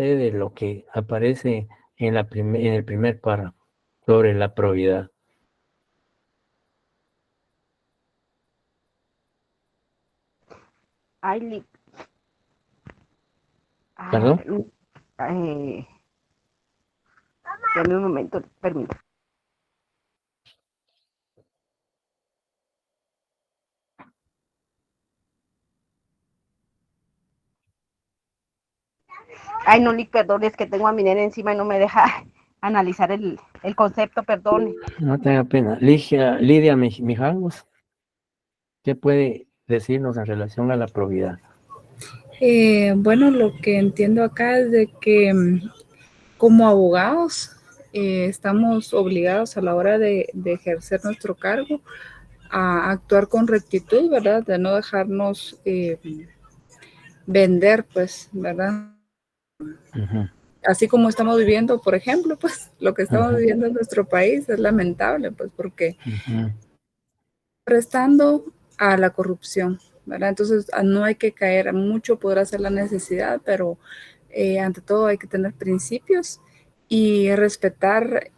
usted de lo que aparece en el primer párrafo sobre la probidad? Ay, ¿Perdón? eh, dame un momento, permítame. Ay, no, Lick, perdón, es que tengo a mi nena encima y no me deja analizar el concepto, perdón. No tenga pena. Lidia Mijangos, ¿qué puede decirnos en relación a la probidad? Bueno, lo que entiendo acá es de que como abogados estamos obligados a la hora de ejercer nuestro cargo a actuar con rectitud, ¿verdad? De no dejarnos vender, pues, ¿verdad? Uh-huh. Así como estamos viviendo, por ejemplo, pues lo que estamos Uh-huh. viviendo en nuestro país es lamentable, pues porque Uh-huh. prestando a la corrupción, ¿verdad? Entonces no hay que caer, mucho podrá ser la necesidad, pero ante todo hay que tener principios y respetar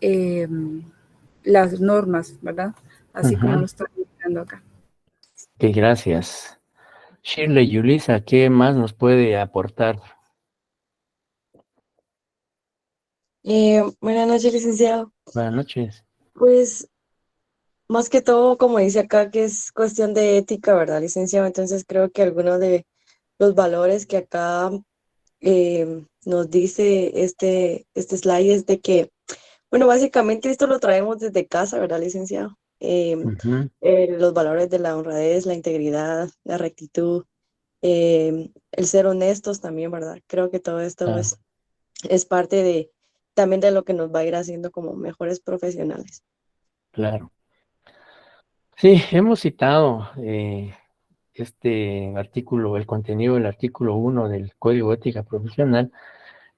las normas, ¿verdad? Así como Uh-huh. lo están indicando acá. Okay, gracias. Shirley Yulisa, ¿qué más nos puede aportar? Buenas noches, licenciado. Buenas noches. Pues más que todo, como dice acá, que es cuestión de ética, ¿verdad, licenciado? Entonces creo que algunos de los valores que acá nos dice este slide es de que, bueno, básicamente esto lo traemos desde casa, ¿verdad, licenciado? Uh-huh. Los valores de la honradez, la integridad, la rectitud, el ser honestos también, ¿verdad? Creo que todo esto Ah, es parte de también de lo que nos va a ir haciendo como mejores profesionales. claro. Sí, hemos citado este artículo, el contenido del artículo 1 del Código de Ética Profesional,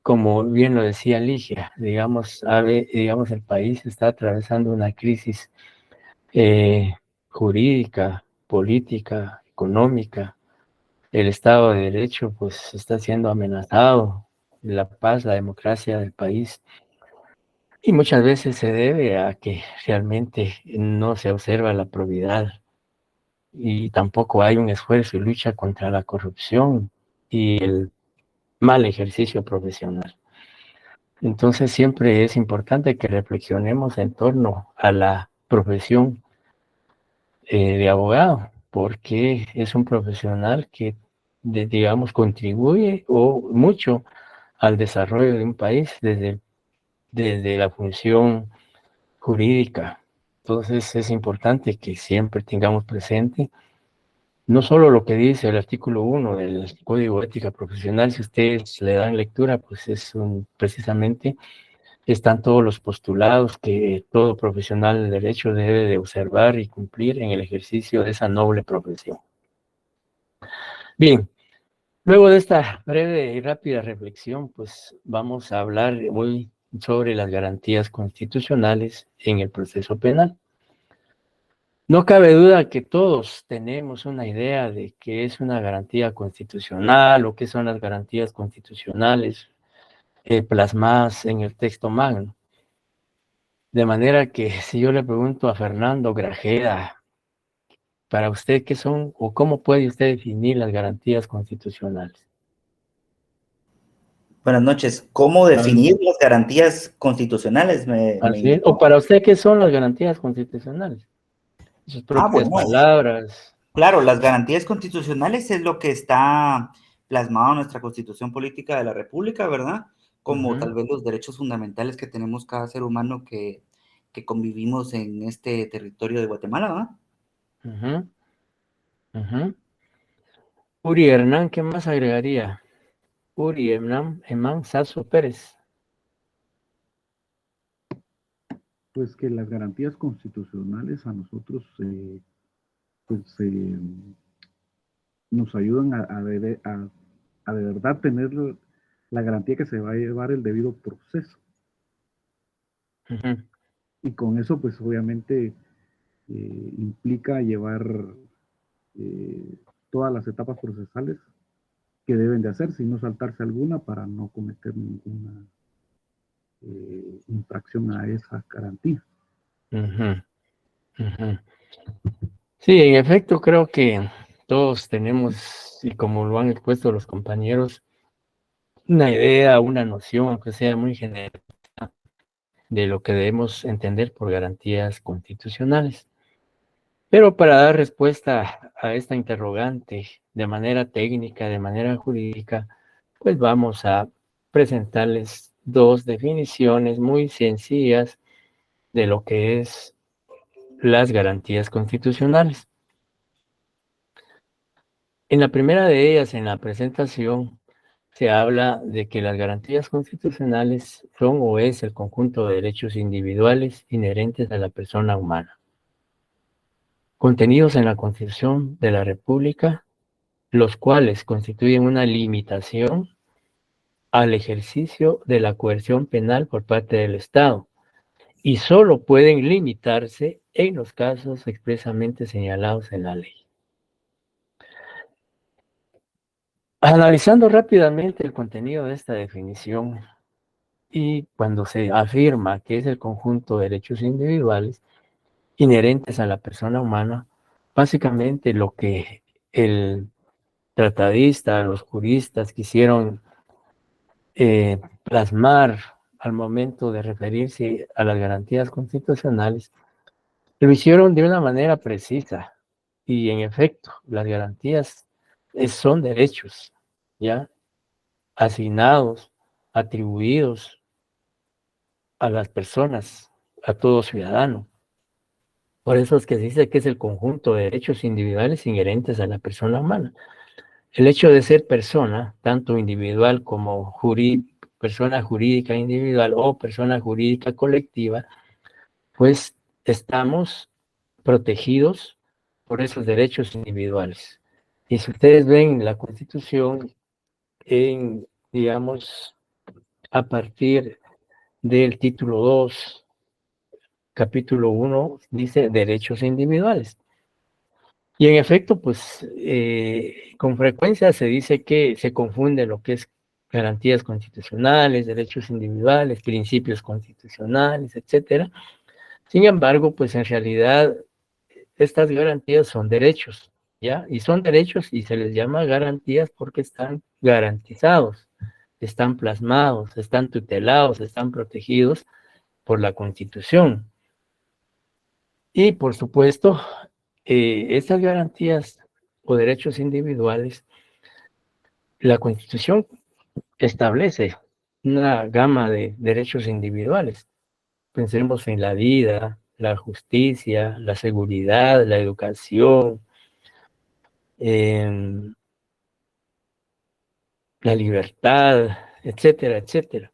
como bien lo decía Ligia, digamos, el país está atravesando una crisis eh, jurídica, política, económica. El Estado de Derecho pues está siendo amenazado, la paz, la democracia del país, y muchas veces se debe a que realmente no se observa la probidad y tampoco hay un esfuerzo y lucha contra la corrupción y el mal ejercicio profesional. Entonces siempre es importante que reflexionemos en torno a la profesión de abogado, porque es un profesional que, digamos, contribuye o mucho al desarrollo de un país desde la función jurídica. Entonces es importante que siempre tengamos presente no solo lo que dice el artículo 1 del Código de Ética Profesional, si ustedes le dan lectura, pues precisamente están todos los postulados que todo profesional del derecho debe de observar y cumplir en el ejercicio de esa noble profesión. Bien, luego de esta breve y rápida reflexión, pues vamos a hablar hoy sobre las garantías constitucionales en el proceso penal. No cabe duda que todos tenemos una idea de qué es una garantía constitucional o qué son las garantías constitucionales plasmadas en el texto magno. De manera que si yo le pregunto a Fernando Grajeda, para usted, ¿qué son o cómo puede usted definir las garantías constitucionales? Buenas noches. ¿Cómo definir las garantías constitucionales? Me Así es. O indicó. para usted, ¿qué son las garantías constitucionales? Sus propias Bueno, palabras. claro, las garantías constitucionales es lo que está plasmado en nuestra Constitución Política de la República, ¿verdad? Como Uh-huh. tal vez los derechos fundamentales que tenemos cada ser humano que convivimos en este territorio de Guatemala, ¿verdad? Uh-huh. Uh-huh. Uri Hernán, ¿qué más agregaría? Uri Hernán Sasso Pérez. Pues que las garantías constitucionales a nosotros pues, nos ayudan a de verdad tener la garantía que se va a llevar el debido proceso. Uh-huh. Y con eso, pues obviamente implica llevar todas las etapas procesales que deben de hacer, sin no saltarse alguna para no cometer ninguna infracción a esa garantía. Ujú, ujú. Sí, en efecto, creo que todos tenemos, y como lo han expuesto los compañeros, una idea, una noción, aunque sea muy general, de lo que debemos entender por garantías constitucionales. Pero para dar respuesta a esta interrogante de manera técnica, de manera jurídica, pues vamos a presentarles dos definiciones muy sencillas de lo que es las garantías constitucionales. En la primera de ellas, en la presentación, se habla de que las garantías constitucionales son o es el conjunto de derechos individuales inherentes a la persona humana, contenidos en la Constitución de la República, los cuales constituyen una limitación al ejercicio de la coerción penal por parte del Estado y solo pueden limitarse en los casos expresamente señalados en la ley. Analizando rápidamente el contenido de esta definición y cuando se afirma que es el conjunto de derechos individuales inherentes a la persona humana, básicamente lo que el tratadista, los juristas quisieron plasmar al momento de referirse a las garantías constitucionales, lo hicieron de una manera precisa y en efecto, las garantías son derechos, ¿ya? Asignados, atribuidos a las personas, a todo ciudadano. Por eso es que se dice que es el conjunto de derechos individuales inherentes a la persona humana. El hecho de ser persona, tanto individual como persona jurídica individual o persona jurídica colectiva, pues estamos protegidos por esos derechos individuales. Y si ustedes ven la Constitución, digamos, a partir del título 2, capítulo 1, dice derechos individuales. Y en efecto, pues con frecuencia se dice que se confunde lo que es garantías constitucionales, derechos individuales, principios constitucionales, etcétera. Sin embargo, pues en realidad estas garantías son derechos, ¿ya? Y son derechos y se les llama garantías porque están garantizados, están plasmados, están tutelados, están protegidos por la Constitución. Y por supuesto, estas garantías o derechos individuales, la Constitución establece una gama de derechos individuales. Pensemos en la vida, la justicia, la seguridad, la educación, la libertad, etcétera, etcétera.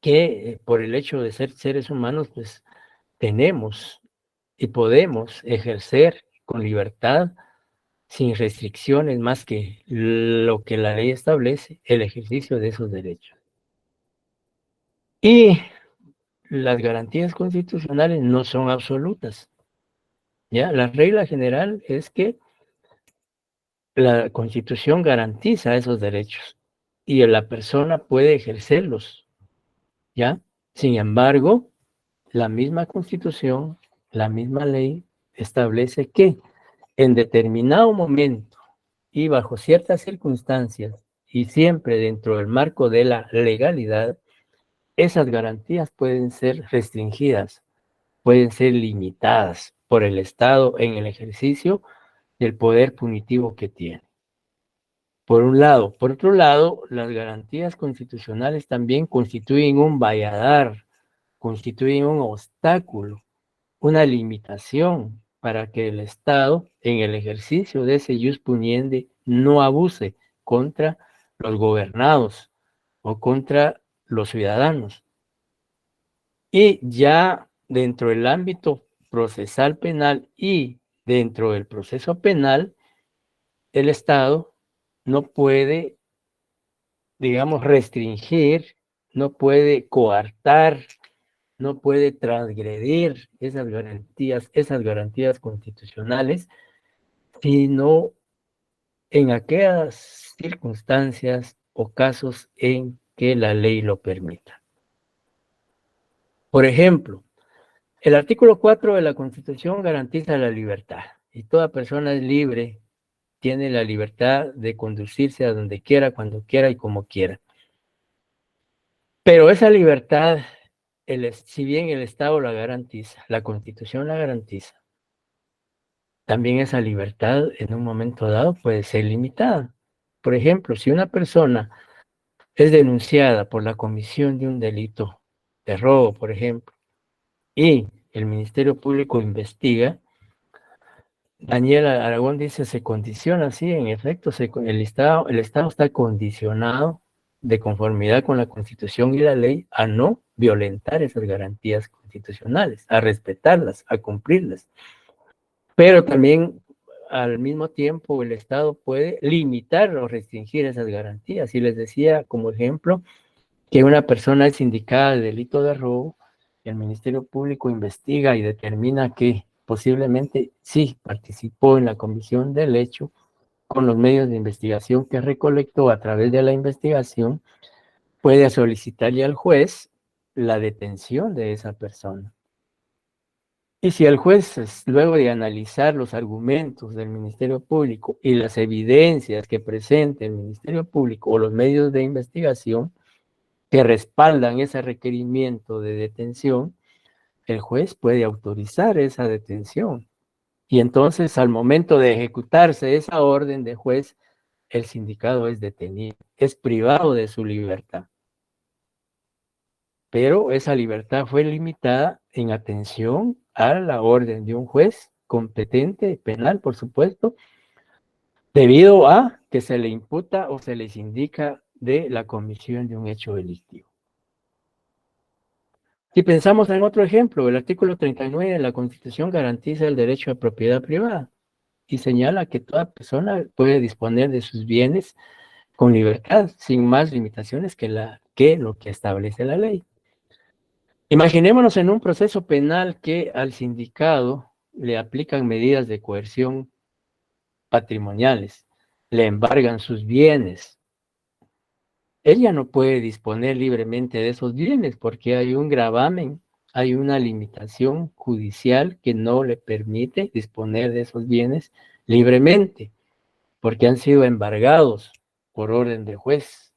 Que por el hecho de ser seres humanos, pues tenemos y podemos ejercer con libertad, sin restricciones más que lo que la ley establece, el ejercicio de esos derechos. Y las garantías constitucionales no son absolutas. ¿Ya? La regla general es que la Constitución garantiza esos derechos y la persona puede ejercerlos, ¿ya? Sin embargo, la misma Constitución, la misma ley establece que en determinado momento y bajo ciertas circunstancias y siempre dentro del marco de la legalidad, esas garantías pueden ser restringidas, pueden ser limitadas por el Estado en el ejercicio del poder punitivo que tiene. Por un lado. Por otro lado, las garantías constitucionales también constituyen un valladar, constituyen un obstáculo, una limitación para que el Estado, en el ejercicio de ese ius puniendi, no abuse contra los gobernados o contra los ciudadanos. Y ya dentro del ámbito procesal penal y dentro del proceso penal, el Estado no puede, digamos, restringir, no puede coartar, no puede transgredir esas garantías constitucionales si no en aquellas circunstancias o casos en que la ley lo permita. Por ejemplo, el artículo 4 de la Constitución garantiza la libertad y toda persona es libre, tiene la libertad de conducirse a donde quiera, cuando quiera y como quiera. Pero esa libertad, si bien el Estado la garantiza, la Constitución la garantiza, también esa libertad en un momento dado puede ser limitada. Por ejemplo, si una persona es denunciada por la comisión de un delito de robo, por ejemplo, y el Ministerio Público investiga, Daniel Aragón dice, se condiciona, sí, en efecto, el Estado está condicionado de conformidad con la Constitución y la ley a no violentar esas garantías constitucionales, a respetarlas, a cumplirlas. Pero también, al mismo tiempo, el Estado puede limitar o restringir esas garantías. Y les decía, como ejemplo, que una persona es indicada de delito de robo, el Ministerio Público investiga y determina que posiblemente sí participó en la comisión del hecho con los medios de investigación que recolectó a través de la investigación, puede solicitarle al juez la detención de esa persona. Y si el juez, luego de analizar los argumentos del Ministerio Público y las evidencias que presente el Ministerio Público o los medios de investigación que respaldan ese requerimiento de detención, el juez puede autorizar esa detención. Y entonces, al momento de ejecutarse esa orden de juez, el sindicado es detenido, es privado de su libertad. Pero esa libertad fue limitada en atención a la orden de un juez competente, penal, por supuesto, debido a que se le imputa o se les indica de la comisión de un hecho delictivo. Si pensamos en otro ejemplo, el artículo 39 de la Constitución garantiza el derecho a propiedad privada y señala que toda persona puede disponer de sus bienes con libertad, sin más limitaciones que lo que establece la ley. Imaginémonos en un proceso penal que al sindicado le aplican medidas de coerción patrimoniales, le embargan sus bienes. Ella no puede disponer libremente de esos bienes porque hay un gravamen, hay una limitación judicial que no le permite disponer de esos bienes libremente, porque han sido embargados por orden de juez.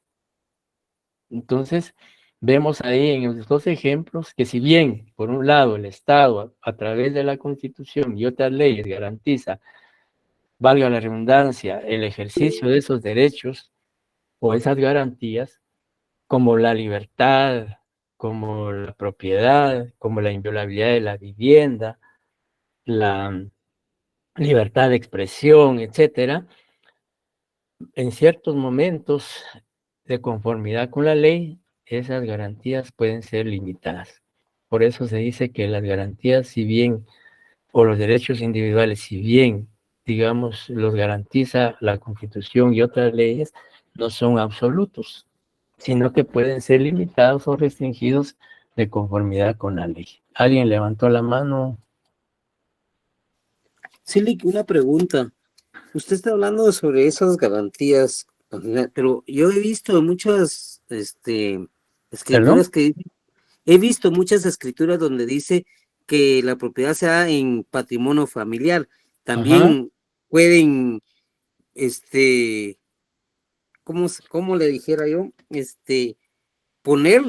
Entonces, vemos ahí en los dos ejemplos que si bien, por un lado, el Estado, a través de la Constitución y otras leyes, garantiza, valga la redundancia, el ejercicio de esos derechos o esas garantías, como la libertad, como la propiedad, como la inviolabilidad de la vivienda, la libertad de expresión, etcétera, en ciertos momentos de conformidad con la ley, esas garantías pueden ser limitadas. Por eso se dice que las garantías, si bien, o los derechos individuales, si bien, digamos, los garantiza la Constitución y otras leyes, no son absolutos, sino que pueden ser limitados o restringidos de conformidad con la ley. ¿Alguien levantó la mano? Sí, Lick, una pregunta. Usted está hablando sobre esas garantías, pero yo he visto muchas escrituras que he visto muchas escrituras donde dice que la propiedad sea en patrimonio familiar. También pueden, ¿cómo le dijera yo? Disponer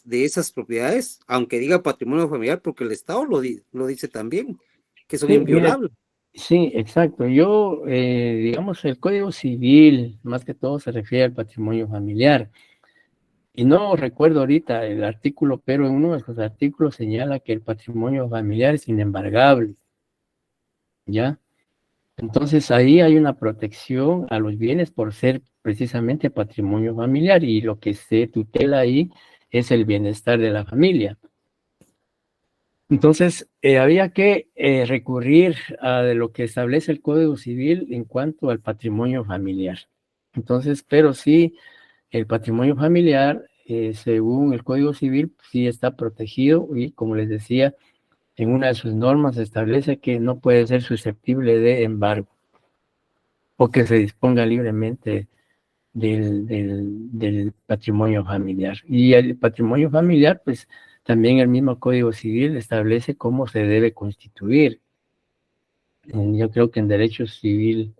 de esas propiedades, aunque diga patrimonio familiar, porque el Estado lo dice también, que son inviolables. Sí, exacto. Yo, digamos, el Código Civil, más que todo, se refiere al patrimonio familiar. Y no recuerdo ahorita el artículo, pero en uno de esos artículos señala que el patrimonio familiar es inembargable. ¿Ya? Entonces ahí hay una protección a los bienes por ser precisamente patrimonio familiar y lo que se tutela ahí es el bienestar de la familia. Entonces había que recurrir a lo que establece el Código Civil en cuanto al patrimonio familiar. Entonces, pero sí, el patrimonio familiar, según el Código Civil, sí está protegido y, como les decía, en una de sus normas establece que no puede ser susceptible de embargo. o que se disponga libremente del patrimonio familiar. Y el patrimonio familiar, pues también el mismo Código Civil establece cómo se debe constituir. Yo creo que en Derecho Civil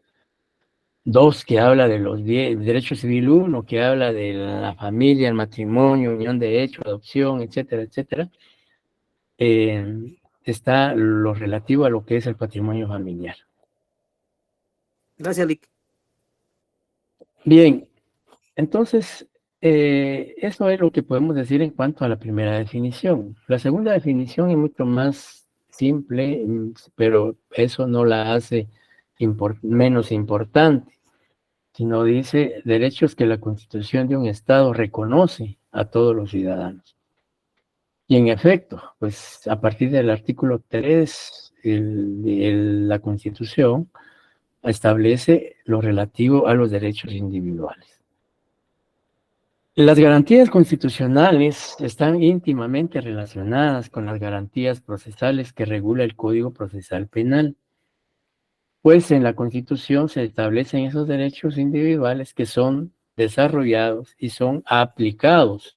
2, que habla de los 10, Derecho Civil 1, que habla de la familia, el matrimonio, unión de hecho, adopción, etcétera, etcétera, está lo relativo a lo que es el patrimonio familiar. Gracias, Lick. Bien, entonces, eso es lo que podemos decir en cuanto a la primera definición. La segunda definición es mucho más simple, pero eso no la hace menos importante, sino dice derechos que la Constitución de un Estado reconoce a todos los ciudadanos. Y en efecto, pues a partir del artículo 3, la Constitución establece lo relativo a los derechos individuales. Las garantías constitucionales están íntimamente relacionadas con las garantías procesales que regula el Código Procesal Penal, pues en la Constitución se establecen esos derechos individuales que son desarrollados y son aplicados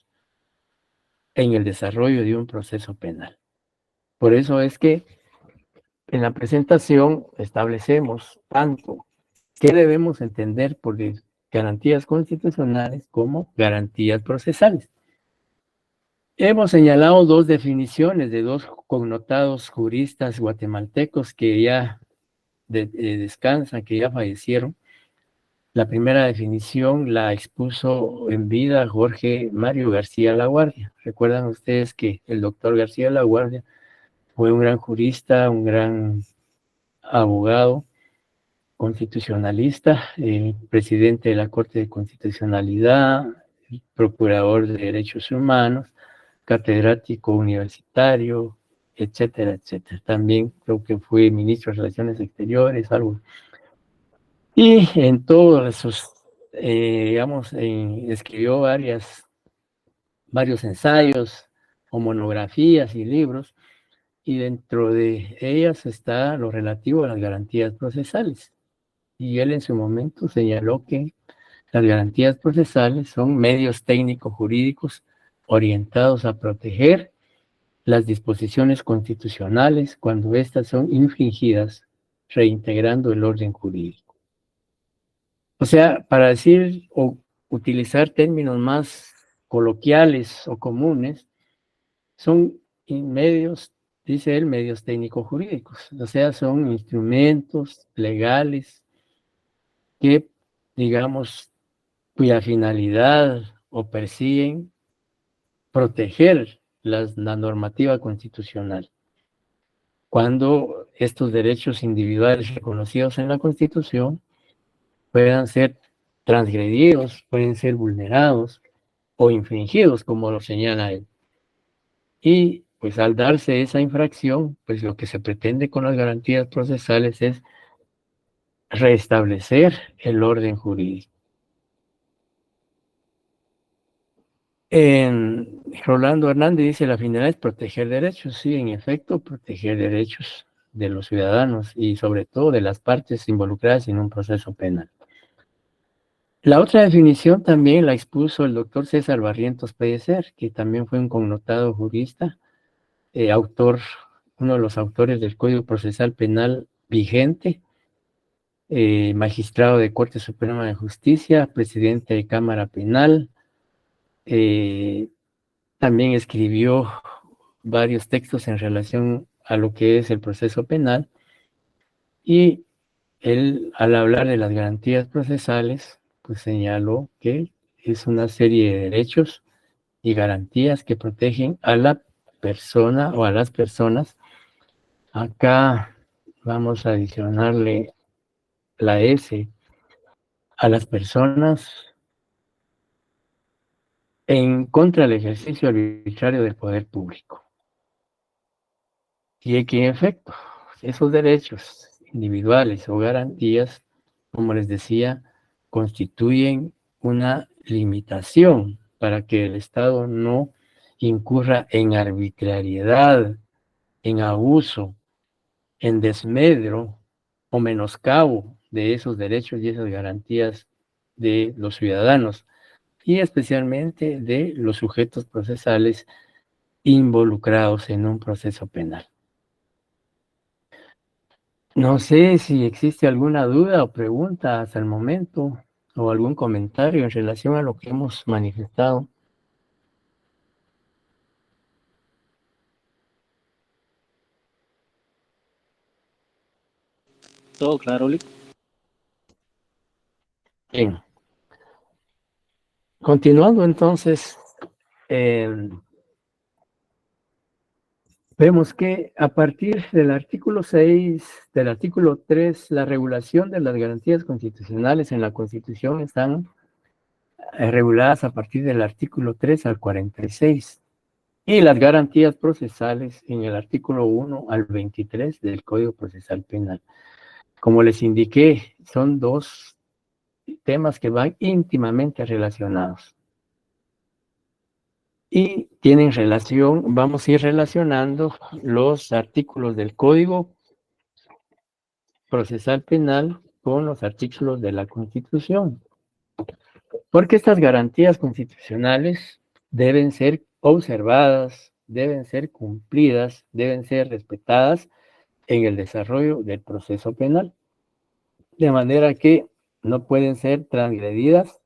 en el desarrollo de un proceso penal. Por eso es que en la presentación establecemos tanto qué debemos entender por garantías constitucionales como garantías procesales. Hemos señalado dos definiciones de dos connotados juristas guatemaltecos que ya descansan, que ya fallecieron. La primera definición la expuso en vida Jorge Mario García Laguardia. Recuerdan ustedes que el doctor García Laguardia fue un gran jurista, un gran abogado constitucionalista, presidente de la Corte de Constitucionalidad, procurador de Derechos Humanos, catedrático universitario, etcétera, etcétera. También creo que fue ministro de Relaciones Exteriores, algo. Y en todos esos, digamos, escribió varios ensayos o monografías y libros, y dentro de ellas está lo relativo a las garantías procesales. Y él en su momento señaló que las garantías procesales son medios técnicos jurídicos orientados a proteger las disposiciones constitucionales cuando éstas son infringidas, reintegrando el orden jurídico. O sea, para decir o utilizar términos más coloquiales o comunes, son medios, dice él, medios técnico-jurídicos. O sea, son instrumentos legales que, digamos, cuya finalidad o persiguen proteger la normativa constitucional. Cuando estos derechos individuales reconocidos en la Constitución puedan ser transgredidos, pueden ser vulnerados o infringidos, como lo señala él. Y pues al darse esa infracción, pues lo que se pretende con las garantías procesales es restablecer el orden jurídico. Rolando Hernández dice, la finalidad es proteger derechos. Sí, en efecto, proteger derechos de los ciudadanos y sobre todo de las partes involucradas en un proceso penal. La otra definición también la expuso el doctor César Barrientos Pellecer, que también fue un connotado jurista, uno de los autores del Código Procesal Penal vigente, magistrado de Corte Suprema de Justicia, presidente de Cámara Penal, también escribió varios textos en relación a lo que es el proceso penal, y él, al hablar de las garantías procesales, pues señaló que es una serie de derechos y garantías que protegen a la persona o a las personas. Acá vamos a adicionarle la S, a las personas en contra del ejercicio arbitrario del poder público. Y que en efecto, esos derechos individuales o garantías, como les decía, constituyen una limitación para que el Estado no incurra en arbitrariedad, en abuso, en desmedro o menoscabo de esos derechos y esas garantías de los ciudadanos y especialmente de los sujetos procesales involucrados en un proceso penal. No sé si existe alguna duda o pregunta hasta el momento o algún comentario en relación a lo que hemos manifestado. Todo claro, Lick. Bien. Continuando entonces, vemos que a partir del artículo 6, del artículo 3, la regulación de las garantías constitucionales en la Constitución están reguladas a partir del artículo 3 al 46 y las garantías procesales en el artículo 1 al 23 del Código Procesal Penal. Como les indiqué, son dos temas que van íntimamente relacionados. Y tienen relación, vamos a ir relacionando los artículos del Código Procesal Penal con los artículos de la Constitución. Porque estas garantías constitucionales deben ser observadas, deben ser cumplidas, deben ser respetadas en el desarrollo del proceso penal. De manera que no pueden ser transgredidas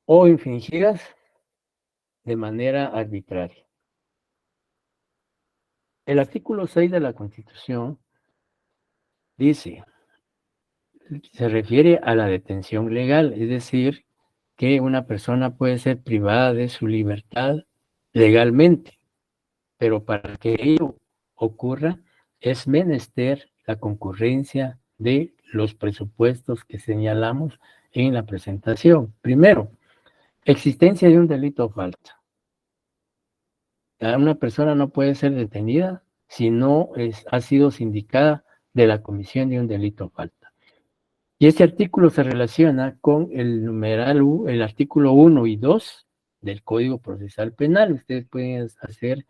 o infringidas de manera arbitraria. El artículo 6 de la Constitución dice, se refiere a la detención legal, es decir, que una persona puede ser privada de su libertad legalmente, pero para que ello ocurra es menester la concurrencia de los presupuestos que señalamos en la presentación. Primero, existencia de un delito o falta. Una persona no puede ser detenida si no ha sido sindicada de la comisión de un delito o falta. Y este artículo se relaciona con el numeral U, el artículo 1 y 2 del Código Procesal Penal. Ustedes pueden hacer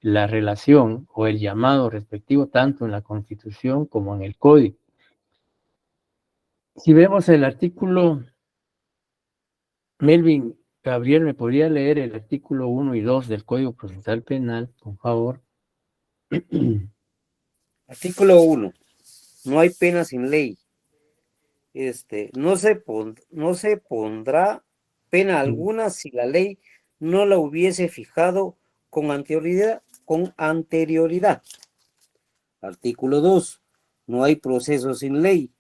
la relación o el llamado respectivo tanto en la Constitución como en el Código. Si vemos el artículo, Melvin, Gabriel, ¿me podría leer el artículo 1 y 2 del Código Procesal Penal, por favor? Artículo 1. No hay pena sin ley. No se pondrá pena alguna si la ley no la hubiese fijado con anterioridad. Artículo 2. No hay proceso sin ley.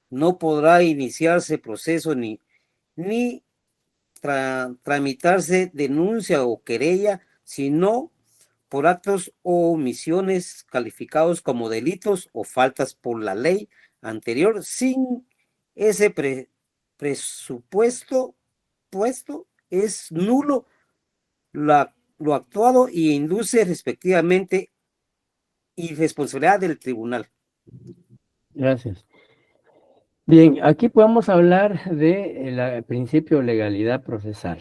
No podrá iniciarse proceso ni tramitarse denuncia o querella, sino por actos o omisiones calificados como delitos o faltas por la ley anterior, sin ese presupuesto es nulo lo actuado y induce respectivamente irresponsabilidad del tribunal. Gracias. Bien, aquí podemos hablar del principio de legalidad procesal.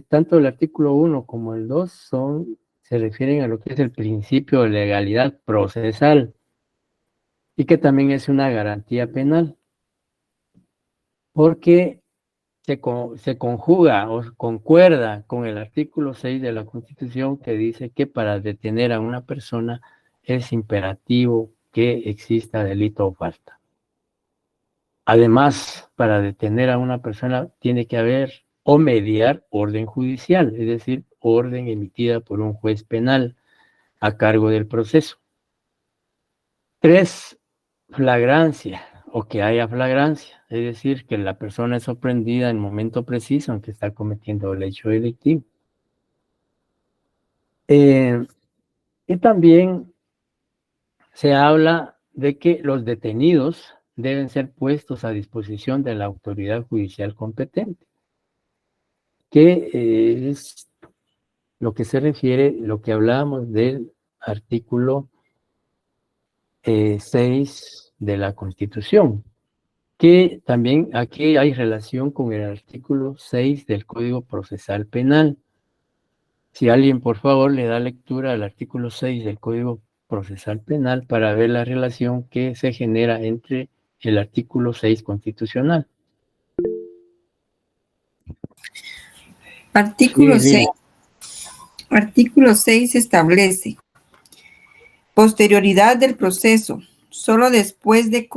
Tanto el artículo 1 como el 2 se refieren a lo que es el principio de legalidad procesal y que también es una garantía penal, porque se conjuga o concuerda con el artículo 6 de la Constitución que dice que para detener a una persona es imperativo que exista delito o falta. Además, para detener a una persona tiene que haber o mediar orden judicial, es decir, orden emitida por un juez penal a cargo del proceso. 3, flagrancia, o que haya flagrancia, es decir, que la persona es sorprendida en el momento preciso en que está cometiendo el hecho delictivo. Y también se habla de que los detenidos deben ser puestos a disposición de la autoridad judicial competente, que es lo que se refiere, lo que hablábamos del artículo 6 de la Constitución, que también aquí hay relación con el artículo 6 del Código Procesal Penal. Si alguien, por favor, le da lectura al artículo 6 del Código procesal penal para ver la relación que se genera entre el artículo 6 constitucional. Artículo Sí, 6. Artículo 6 establece posterioridad del proceso. Solo después de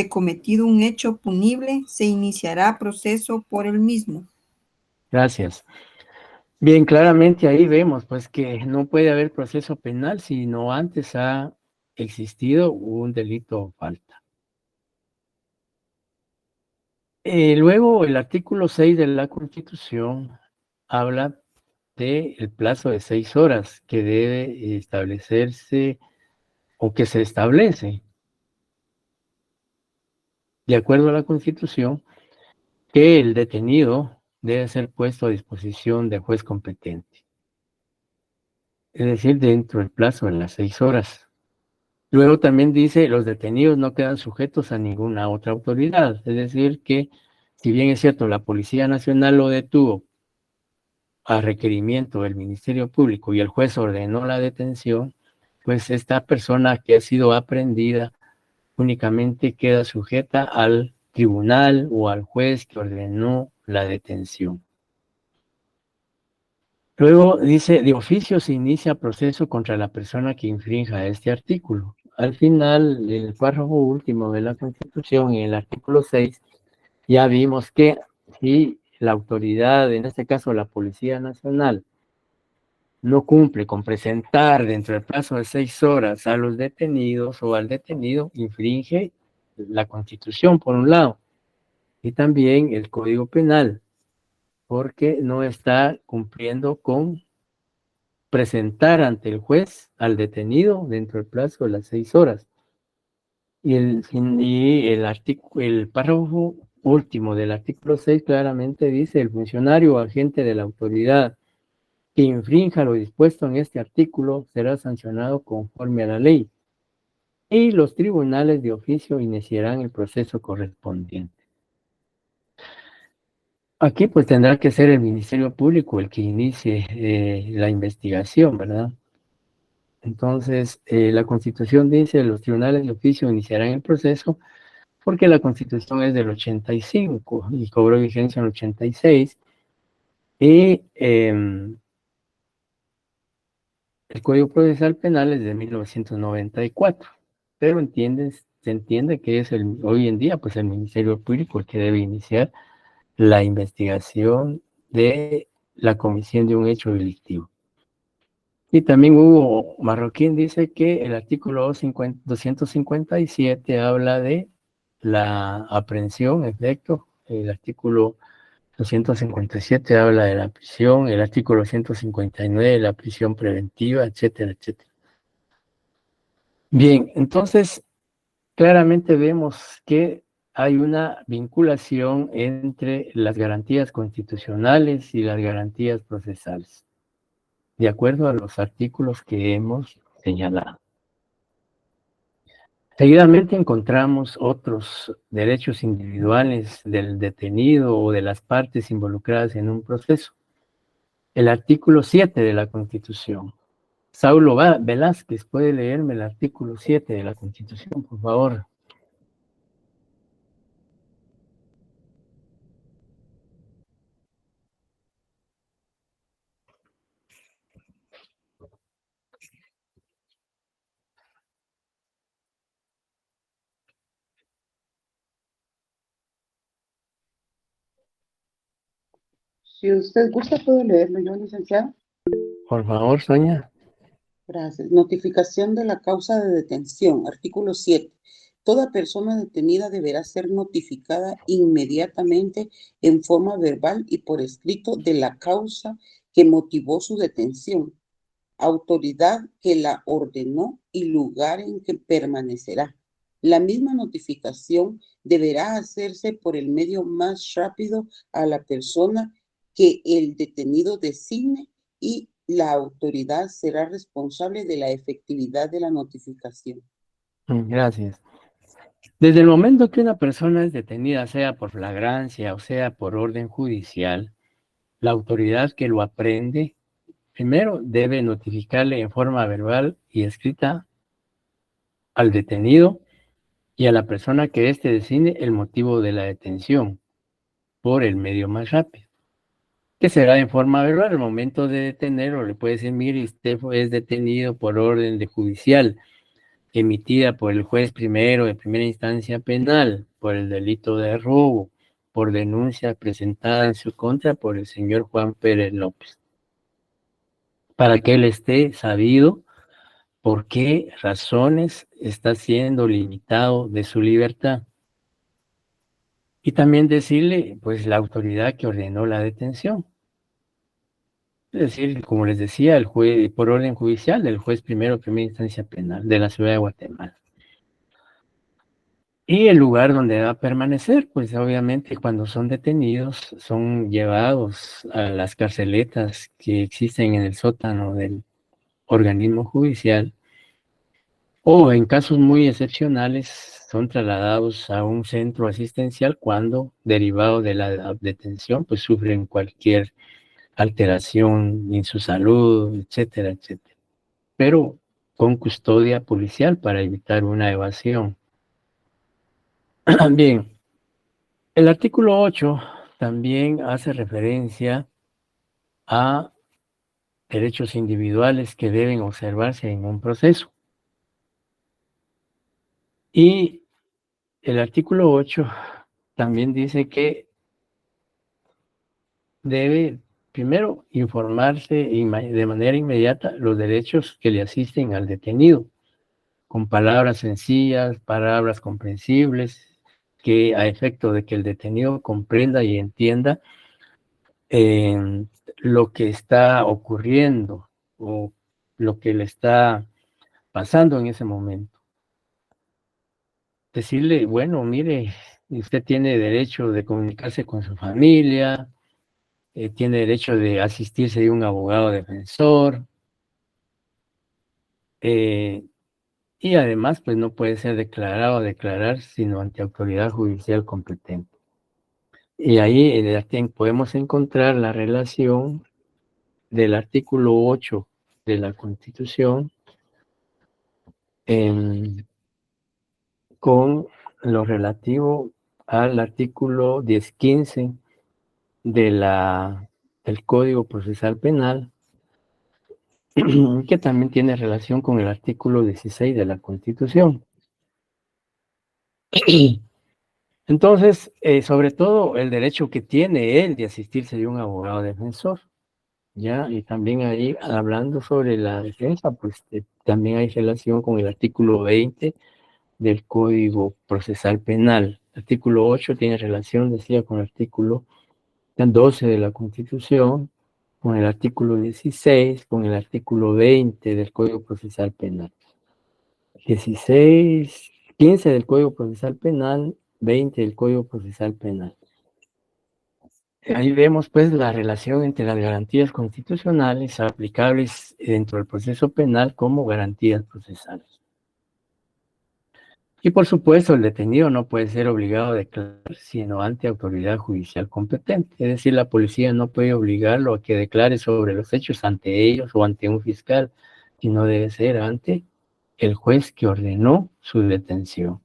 cometido un hecho punible se iniciará proceso por el mismo. gracias. Bien, claramente ahí vemos pues que no puede haber proceso penal si no antes ha existido un delito o falta. Luego el artículo 6 de la Constitución habla del plazo de 6 horas que debe establecerse o que se establece de acuerdo a la Constitución que el detenido debe ser puesto a disposición del juez competente, es decir, dentro del plazo de las 6 horas. Luego también dice, los detenidos no quedan sujetos a ninguna otra autoridad, es decir, que si bien es cierto, la Policía Nacional lo detuvo a requerimiento del Ministerio Público y el juez ordenó la detención, pues esta persona que ha sido aprehendida únicamente queda sujeta al tribunal o al juez que ordenó la detención. Luego dice, de oficio se inicia proceso contra la persona que infrinja este artículo. Al final, el párrafo último de la Constitución, en el artículo 6, ya vimos que si la autoridad, en este caso la Policía Nacional, no cumple con presentar dentro del plazo de 6 horas a los detenidos o al detenido, infringe la Constitución, por un lado, y también el Código Penal, porque no está cumpliendo con presentar ante el juez al detenido dentro del plazo de las 6 horas. Y el párrafo último del artículo 6 claramente dice, el funcionario o agente de la autoridad que infrinja lo dispuesto en este artículo será sancionado conforme a la ley y los tribunales de oficio iniciarán el proceso correspondiente. Aquí pues tendrá que ser el Ministerio Público el que inicie la investigación, ¿verdad? Entonces, la Constitución dice los tribunales de oficio iniciarán el proceso porque la Constitución es del 85 y cobró vigencia en el 86 y el Código Procesal Penal es de 1994, pero se entiende que es hoy en día pues el Ministerio Público el que debe iniciar la investigación de la comisión de un hecho delictivo. Y también Hugo Marroquín dice que el artículo 257 habla de la aprehensión, efecto, el artículo 257 habla de la prisión, el artículo 159 de la prisión preventiva, etcétera, etcétera. Bien, entonces claramente vemos que hay una vinculación entre las garantías constitucionales y las garantías procesales, de acuerdo a los artículos que hemos señalado. Seguidamente encontramos otros derechos individuales del detenido o de las partes involucradas en un proceso. El artículo 7 de la Constitución. Saulo Velázquez, ¿puede leerme el artículo 7 de la Constitución, por favor? Si usted gusta, puedo leerlo yo, licenciado. Por favor, Sonia. Gracias. Notificación de la causa de detención. Artículo 7. Toda persona detenida deberá ser notificada inmediatamente en forma verbal y por escrito de la causa que motivó su detención, autoridad que la ordenó y lugar en que permanecerá. La misma notificación deberá hacerse por el medio más rápido a la persona que el detenido designe y la autoridad será responsable de la efectividad de la notificación. Gracias. Desde el momento que una persona es detenida, sea por flagrancia o sea por orden judicial, la autoridad que lo aprehende, primero debe notificarle en forma verbal y escrita al detenido y a la persona que éste designe el motivo de la detención por el medio más rápido, que será en forma verbal. Al momento de detenerlo le puede decir: mire, usted es detenido por orden de judicial emitida por el juez primero de primera instancia penal por el delito de robo, por denuncia presentada en su contra por el señor Juan Pérez López, para que él esté sabido por qué razones está siendo limitado de su libertad. Y también decirle, pues, la autoridad que ordenó la detención. Es decir, como les decía, el juez, por orden judicial del juez primero de primera instancia penal de la ciudad de Guatemala. Y el lugar donde va a permanecer, pues obviamente cuando son detenidos, son llevados a las carceletas que existen en el sótano del organismo judicial, o en casos muy excepcionales son trasladados a un centro asistencial cuando, derivado de la detención, pues sufren cualquier alteración en su salud, etcétera, etcétera. Pero con custodia policial para evitar una evasión. Bien, el artículo 8 también hace referencia a derechos individuales que deben observarse en un proceso. Y el artículo 8 también dice que debe primero informarse de manera inmediata los derechos que le asisten al detenido, con palabras sencillas, palabras comprensibles, que a efecto de que el detenido comprenda y entienda lo que está ocurriendo o lo que le está pasando en ese momento. Decirle, bueno, mire, usted tiene derecho de comunicarse con su familia, tiene derecho de asistirse de un abogado defensor, y además, pues no puede ser declarado o declarar sino ante autoridad judicial competente. Y ahí podemos encontrar la relación del artículo 8 de la Constitución con lo relativo al artículo 1015 del Código Procesal Penal, que también tiene relación con el artículo 16 de la Constitución. Entonces, sobre todo el derecho que tiene él de asistirse de un abogado defensor, ¿ya? Y también ahí, hablando sobre la defensa, pues también hay relación con el artículo 20 del Código Procesal Penal. El artículo 8 tiene relación, decía, con el artículo 12 de la Constitución, con el artículo 16, con el artículo 20 del Código Procesal Penal. 16, 15 del Código Procesal Penal, 20 del Código Procesal Penal. Ahí vemos pues la relación entre las garantías constitucionales aplicables dentro del proceso penal como garantías procesales. Y por supuesto, el detenido no puede ser obligado a declarar sino ante autoridad judicial competente. Es decir, la policía no puede obligarlo a que declare sobre los hechos ante ellos o ante un fiscal, sino debe ser ante el juez que ordenó su detención.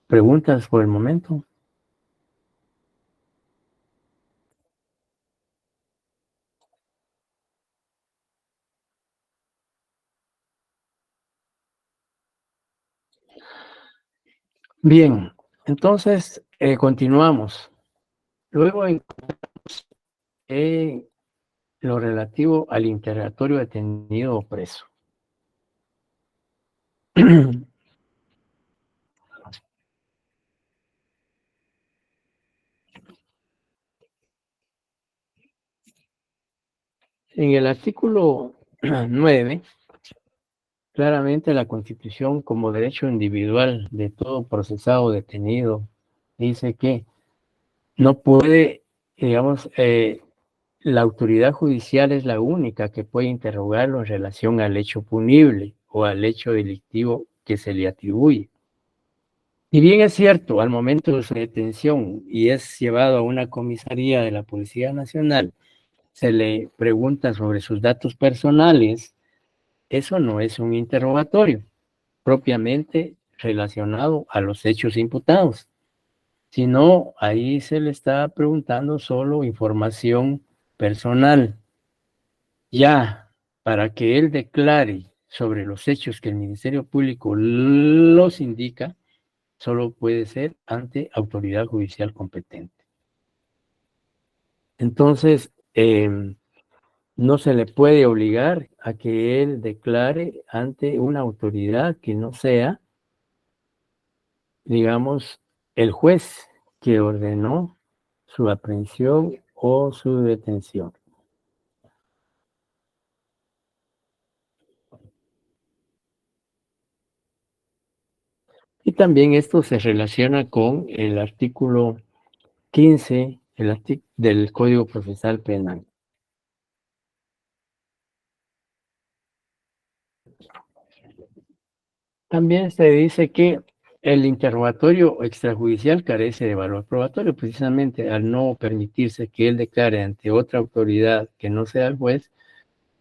¿Preguntas por el momento? Bien, entonces continuamos. Luego encontramos lo relativo al interrogatorio detenido o preso. En el artículo 9, claramente la Constitución, como derecho individual de todo procesado detenido, dice que no puede, digamos, la autoridad judicial es la única que puede interrogarlo en relación al hecho punible o al hecho delictivo que se le atribuye. Y bien es cierto, al momento de su detención y es llevado a una comisaría de la Policía Nacional, se le pregunta sobre sus datos personales, eso no es un interrogatorio propiamente relacionado a los hechos imputados, sino ahí se le está preguntando solo información personal. Ya, para que él declare sobre los hechos que el Ministerio Público los indica, solo puede ser ante autoridad judicial competente. Entonces, no se le puede obligar a que él declare ante una autoridad que no sea, digamos, el juez que ordenó su aprehensión o su detención. Y también esto se relaciona con el artículo 15 del Código Procesal Penal. También se dice que el interrogatorio extrajudicial carece de valor probatorio, precisamente al no permitirse que él declare ante otra autoridad que no sea el juez,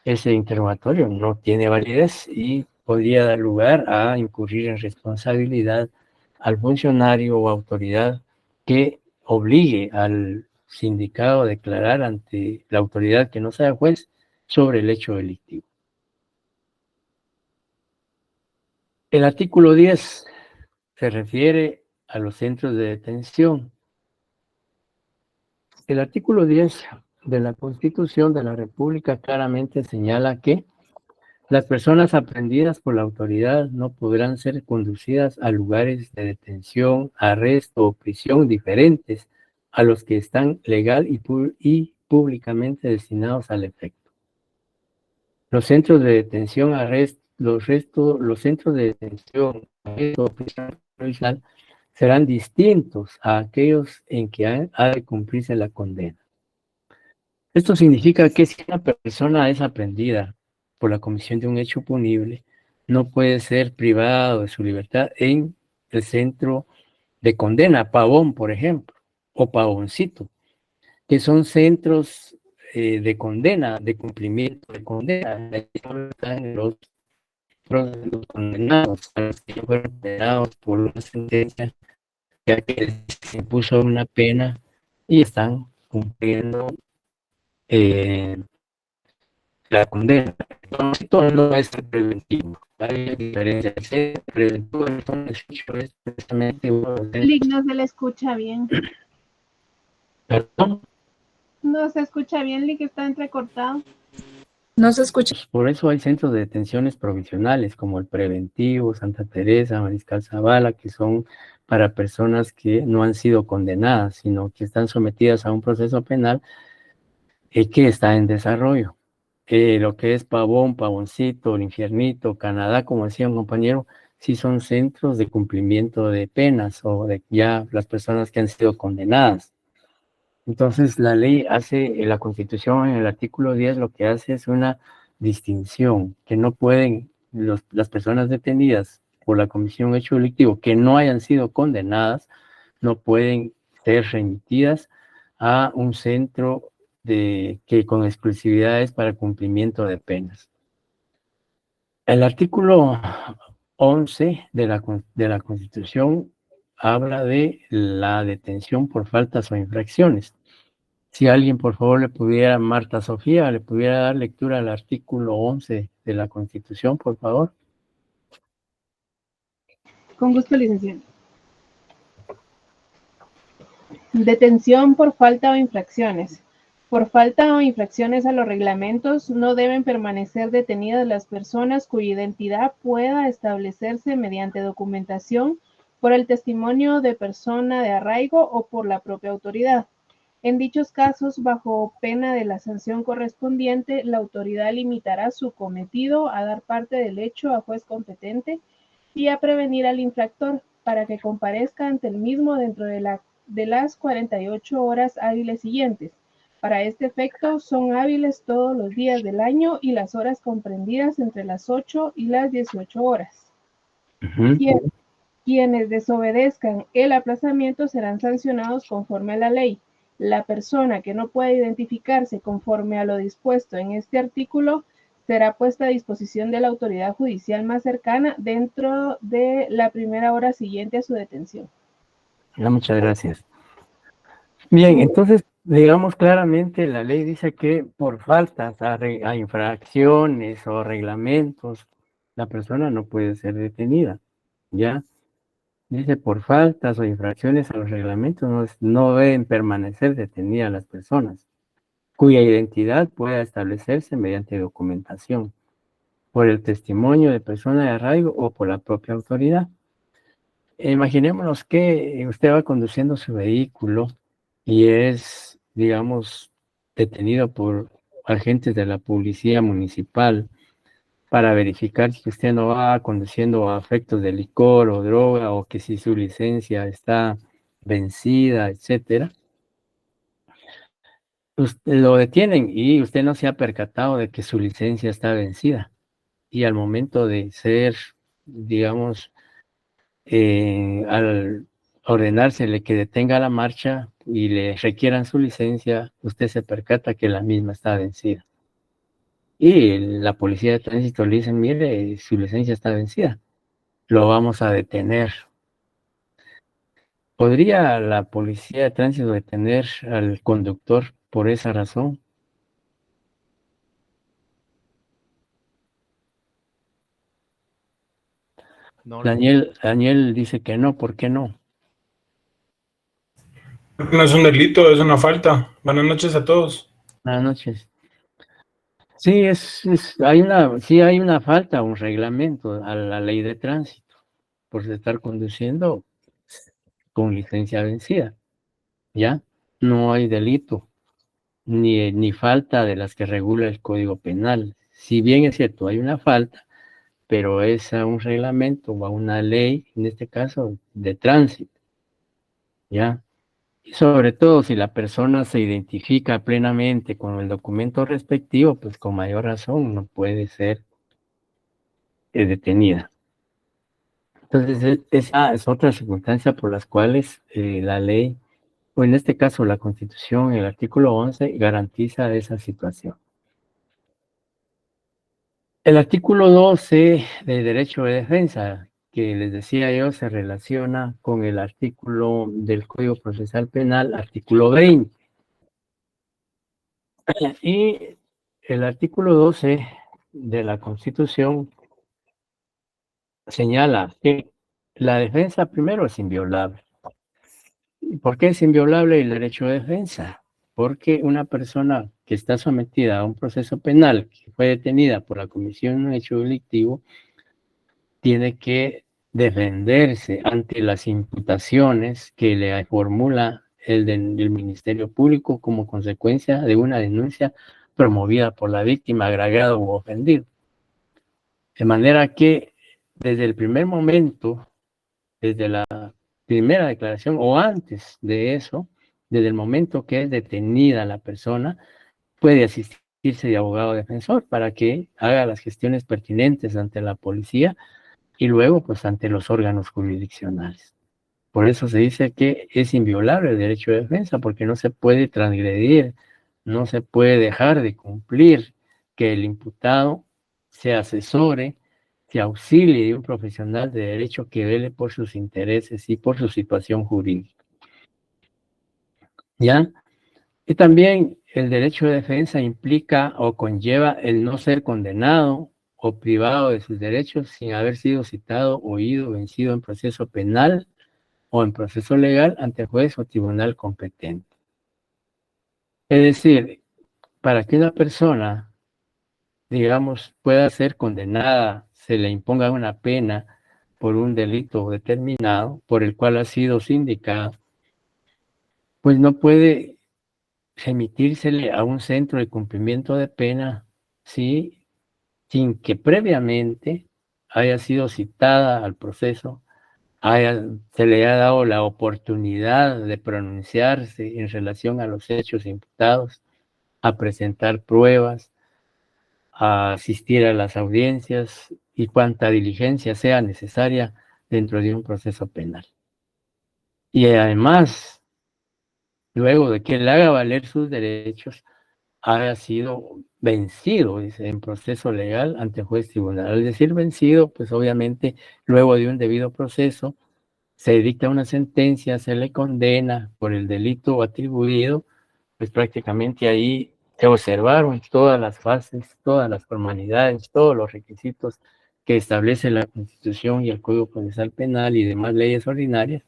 ese interrogatorio no tiene validez y podría dar lugar a incurrir en responsabilidad al funcionario o autoridad que obligue al sindicado a declarar ante la autoridad que no sea juez sobre el hecho delictivo. El artículo 10 se refiere a los centros de detención. El artículo 10 de la Constitución de la República claramente señala que las personas aprehendidas por la autoridad no podrán ser conducidas a lugares de detención, arresto o prisión diferentes a los que están legal y públicamente destinados al efecto. Los centros de detención, los centros de detención, arresto o prisión provisional serán distintos a aquellos en que ha de cumplirse la condena. Esto significa que si una persona es aprehendida por la comisión de un hecho punible, no puede ser privado de su libertad en el centro de condena, Pavón, por ejemplo, o Pavoncito, que son centros de condena, de cumplimiento de condena. Están los condenados, a los que fueron condenados por una sentencia ya que se impuso una pena y están cumpliendo la condena. Entonces, esto no es preventivo. Hay diferencias. El preventivo es precisamente uno de... Lick, no se le escucha bien. ¿Perdón? No se escucha bien, Lick, está entrecortado. No se escucha. Por eso hay centros de detenciones provisionales, como el Preventivo, Santa Teresa, Mariscal Zavala, que son para personas que no han sido condenadas, sino que están sometidas a un proceso penal que está en desarrollo. Lo que es Pavón, Pavoncito, el Infiernito, Canadá, como decía un compañero, sí son centros de cumplimiento de penas o de ya las personas que han sido condenadas. Entonces la ley hace, la Constitución en el artículo 10 lo que hace es una distinción, que no pueden las personas detenidas por la comisión de hecho delictivo que no hayan sido condenadas, no pueden ser remitidas a un centro que con exclusividad es para cumplimiento de penas. El artículo 11 de la Constitución habla de la detención por faltas o infracciones. Si alguien, por favor, Marta Sofía, le pudiera dar lectura al artículo 11 de la Constitución, por favor. Con gusto, licenciado. Detención por falta o infracciones. Por falta o infracciones a los reglamentos, no deben permanecer detenidas las personas cuya identidad pueda establecerse mediante documentación, por el testimonio de persona de arraigo o por la propia autoridad. En dichos casos, bajo pena de la sanción correspondiente, la autoridad limitará su cometido a dar parte del hecho a juez competente y a prevenir al infractor para que comparezca ante el mismo dentro de las 48 horas hábiles siguientes. Para este efecto, son hábiles todos los días del año y las horas comprendidas entre las 8 y las 18 horas. Quienes desobedezcan el aplazamiento serán sancionados conforme a la ley. La persona que no pueda identificarse conforme a lo dispuesto en este artículo será puesta a disposición de la autoridad judicial más cercana dentro de la primera hora siguiente a su detención. Muchas gracias. Bien, entonces, digamos claramente, la ley dice que por faltas a infracciones o reglamentos, la persona no puede ser detenida, ¿ya? Dice por faltas o infracciones a los reglamentos no deben permanecer detenidas las personas, cuya identidad pueda establecerse mediante documentación, por el testimonio de persona de arraigo o por la propia autoridad. Imaginémonos que usted va conduciendo su vehículo y es, digamos, detenido por agentes de la policía municipal para verificar que usted no va conduciendo a efectos de licor o droga, o que si su licencia está vencida, etcétera. Usted lo detienen y usted no se ha percatado de que su licencia está vencida. Y al momento de ser, digamos, al ordenársele que detenga la marcha y le requieran su licencia, usted se percata que la misma está vencida. Y la policía de tránsito le dice, mire, su licencia está vencida, lo vamos a detener. ¿Podría la policía de tránsito detener al conductor por esa razón? No, Daniel dice que no, ¿por qué no? No es un delito, es una falta. Buenas noches a todos. Buenas noches. Sí, hay una falta, un reglamento a la ley de tránsito por estar conduciendo con licencia vencida. ¿Ya? No hay delito, ni falta de las que regula el Código Penal. Si bien es cierto, hay una falta, pero es a un reglamento o a una ley, en este caso, de tránsito. ¿Ya? Y sobre todo, si la persona se identifica plenamente con el documento respectivo, pues con mayor razón no puede ser detenida. Entonces, esa es otra circunstancia por las cuales la ley, o en este caso la Constitución, el artículo 11, garantiza esa situación. El artículo 12 del derecho de defensa, que les decía yo, se relaciona con el artículo del Código Procesal Penal, artículo 20. Y el artículo 12 de la Constitución señala que la defensa primero es inviolable. ¿Por qué es inviolable el derecho de defensa? Porque una persona que está sometida a un proceso penal, que fue detenida por la comisión de un hecho delictivo, tiene que defenderse ante las imputaciones que le formula el Ministerio Público como consecuencia de una denuncia promovida por la víctima, agravado u ofendido. De manera que desde el primer momento, desde la primera declaración o antes de eso, desde el momento que es detenida la persona, puede asistirse de abogado defensor para que haga las gestiones pertinentes ante la policía y luego pues ante los órganos jurisdiccionales. Por eso se dice que es inviolable el derecho de defensa, porque no se puede transgredir, no se puede dejar de cumplir que el imputado se asesore, se auxilie de un profesional de derecho que vele por sus intereses y por su situación jurídica. ¿Ya? Y también el derecho de defensa implica o conlleva el no ser condenado o privado de sus derechos sin haber sido citado, oído, vencido en proceso penal o en proceso legal ante juez o tribunal competente. Es decir, para que una persona, digamos, pueda ser condenada, se le imponga una pena por un delito determinado por el cual ha sido sindicado, pues no puede remitírsele a un centro de cumplimiento de pena, ¿sí?, sin que previamente haya sido citada al proceso, se le haya dado la oportunidad de pronunciarse en relación a los hechos imputados, a presentar pruebas, a asistir a las audiencias y cuanta diligencia sea necesaria dentro de un proceso penal. Y además, luego de que él haga valer sus derechos, haya sido vencido, dice, en proceso legal ante juez tribunal. Al decir vencido, pues obviamente luego de un debido proceso se dicta una sentencia, se le condena por el delito atribuido, pues prácticamente ahí se observaron todas las fases, todas las formalidades, todos los requisitos que establece la Constitución y el Código Procesal Penal y demás leyes ordinarias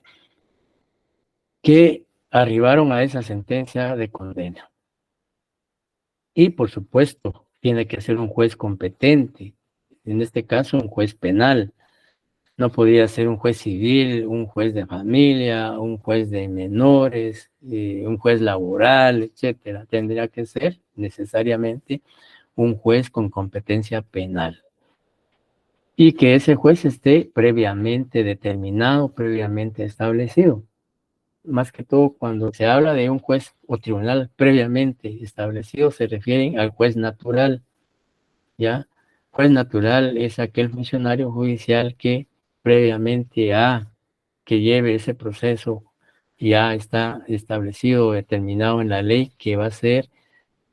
que arribaron a esa sentencia de condena. Y por supuesto, tiene que ser un juez competente, en este caso un juez penal. No podía ser un juez civil, un juez de familia, un juez de menores, un juez laboral, etcétera. Tendría que ser necesariamente un juez con competencia penal. Y que ese juez esté previamente determinado, previamente establecido. Más que todo, cuando se habla de un juez o tribunal previamente establecido, se refieren al juez natural, ¿ya? Juez natural es aquel funcionario judicial que previamente a que lleve ese proceso ya está establecido o determinado en la ley que va a ser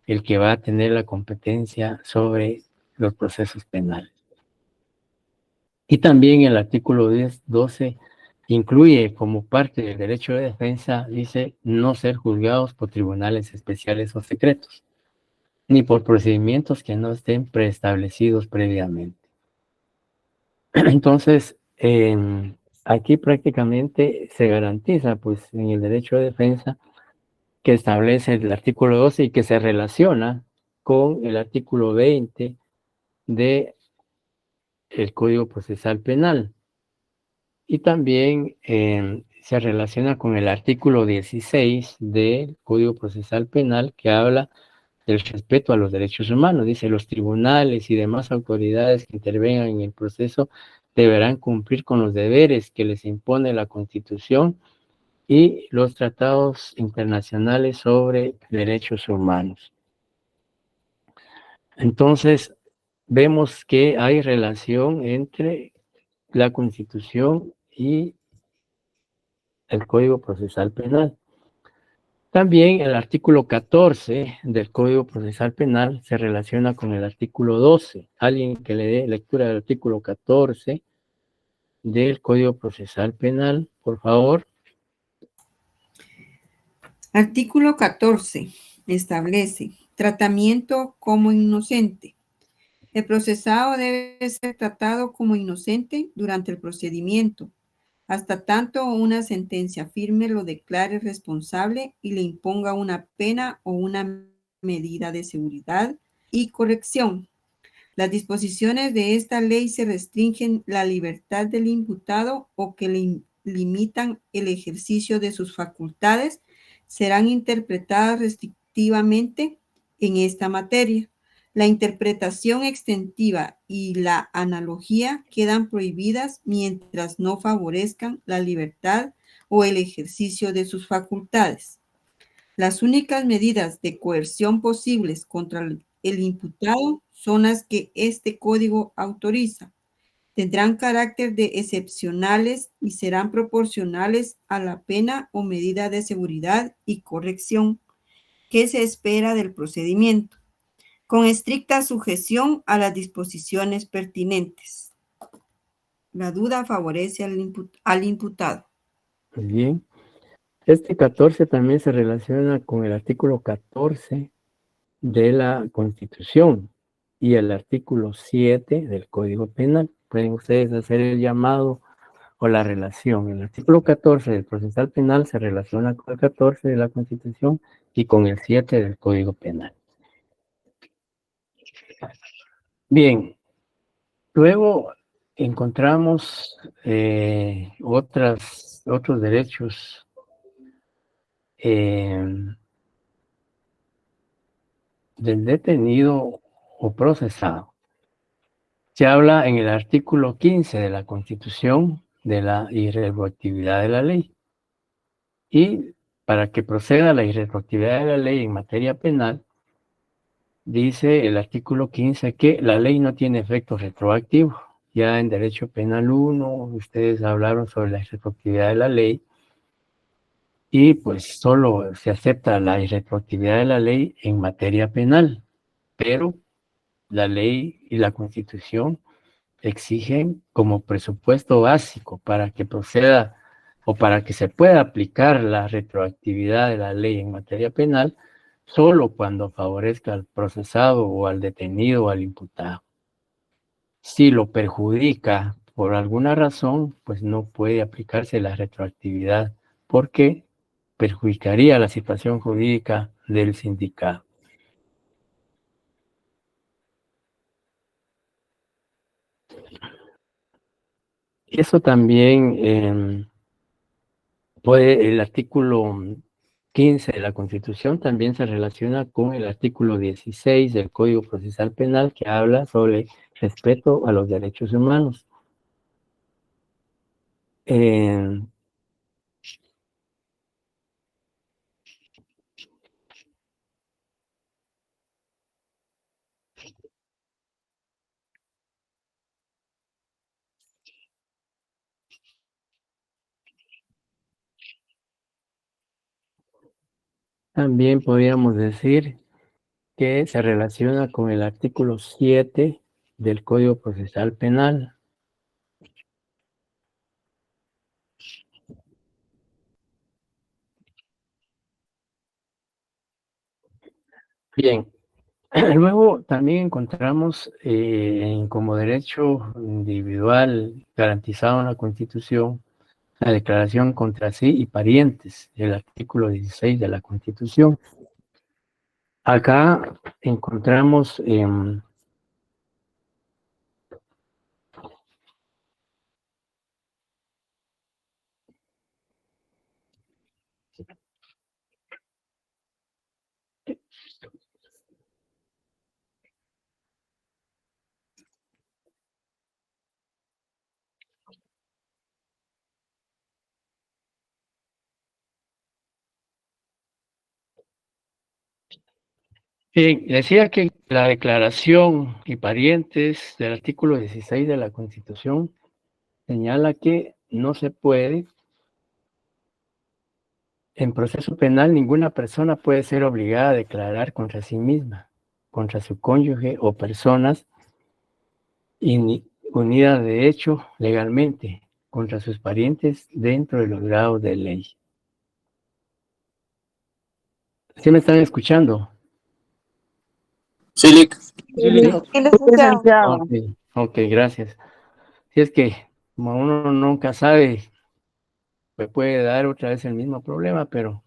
el que va a tener la competencia sobre los procesos penales. Y también el artículo 12 incluye como parte del derecho de defensa, dice, no ser juzgados por tribunales especiales o secretos, ni por procedimientos que no estén preestablecidos previamente. Entonces, aquí prácticamente se garantiza, pues, en el derecho de defensa que establece el artículo 12 y que se relaciona con el artículo 20 del Código Procesal Penal. Y también se relaciona con el artículo 16 del Código Procesal Penal que habla del respeto a los derechos humanos. Dice, los tribunales y demás autoridades que intervengan en el proceso deberán cumplir con los deberes que les impone la Constitución y los tratados internacionales sobre derechos humanos. Entonces, vemos que hay relación entre la Constitución y el Código Procesal Penal. También el artículo 14 del Código Procesal Penal se relaciona con el artículo 12. Alguien que le dé lectura del artículo 14 del Código Procesal Penal, por favor. Artículo 14. Establece tratamiento como inocente. El procesado debe ser tratado como inocente durante el procedimiento, hasta tanto una sentencia firme lo declare responsable y le imponga una pena o una medida de seguridad y corrección. Las disposiciones de esta ley se restringen la libertad del imputado o que le limitan el ejercicio de sus facultades serán interpretadas restrictivamente en esta materia. La interpretación extensiva y la analogía quedan prohibidas mientras no favorezcan la libertad o el ejercicio de sus facultades. Las únicas medidas de coerción posibles contra el imputado son las que este código autoriza. Tendrán carácter de excepcionales y serán proporcionales a la pena o medida de seguridad y corrección que se espera del procedimiento, con estricta sujeción a las disposiciones pertinentes. La duda favorece al imputado. Muy bien. Este 14 también se relaciona con el artículo 14 de la Constitución y el artículo 7 del Código Penal. Pueden ustedes hacer el llamado o la relación. El artículo 14 del Procesal Penal se relaciona con el 14 de la Constitución y con el 7 del Código Penal. Bien, luego encontramos otros derechos del detenido o procesado. Se habla en el artículo 15 de la Constitución de la irretroactividad de la ley. Y para que proceda la irretroactividad de la ley en materia penal, dice el artículo 15 que la ley no tiene efecto retroactivo. Ya en Derecho Penal 1, ustedes hablaron sobre la irretroactividad de la ley y pues solo se acepta la irretroactividad de la ley en materia penal, pero la ley y la Constitución exigen como presupuesto básico para que proceda o para que se pueda aplicar la retroactividad de la ley en materia penal, solo cuando favorezca al procesado o al detenido o al imputado. Si lo perjudica por alguna razón, pues no puede aplicarse la retroactividad porque perjudicaría la situación jurídica del sindicado. Y eso también el artículo 15 de la Constitución también se relaciona con el artículo 16 del Código Procesal Penal, que habla sobre respeto a los derechos humanos. También podríamos decir que se relaciona con el artículo 7 del Código Procesal Penal. Bien, luego también encontramos como derecho individual garantizado en la Constitución la declaración contra sí y parientes, el artículo 16 de la Constitución. Acá encontramos decía que la declaración y parientes del artículo 16 de la Constitución señala que no se puede, en proceso penal, ninguna persona puede ser obligada a declarar contra sí misma, contra su cónyuge o personas unidas de hecho legalmente, contra sus parientes dentro de los grados de ley. ¿Sí me están escuchando? Sí, Lic. Sí, licenciado. Ok, gracias. Si es que como uno nunca sabe, me puede dar otra vez el mismo problema, pero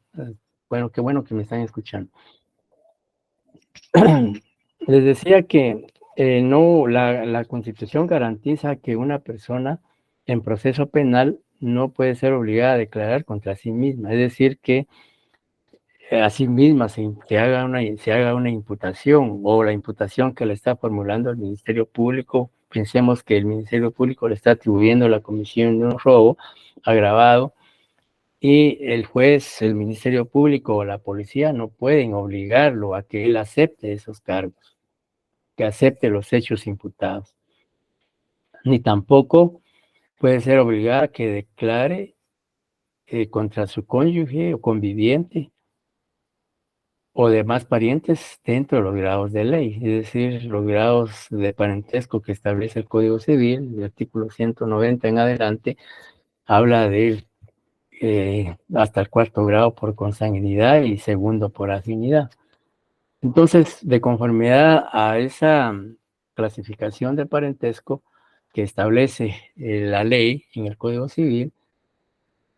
bueno, qué bueno que me están escuchando. Les decía que no, la Constitución garantiza que una persona en proceso penal no puede ser obligada a declarar contra sí misma, es decir, que a sí misma se haga una imputación o la imputación que le está formulando el Ministerio Público. Pensemos que el Ministerio Público le está atribuyendo la comisión de un robo agravado y el juez, el Ministerio Público o la policía no pueden obligarlo a que él acepte esos cargos, que acepte los hechos imputados, ni tampoco puede ser obligada a que declare contra su cónyuge o conviviente o demás parientes dentro de los grados de ley, es decir, los grados de parentesco que establece el Código Civil, el artículo 190 en adelante, habla de hasta el 4º grado por consanguinidad y 2º por afinidad. Entonces, de conformidad a esa clasificación de parentesco que establece la ley en el Código Civil,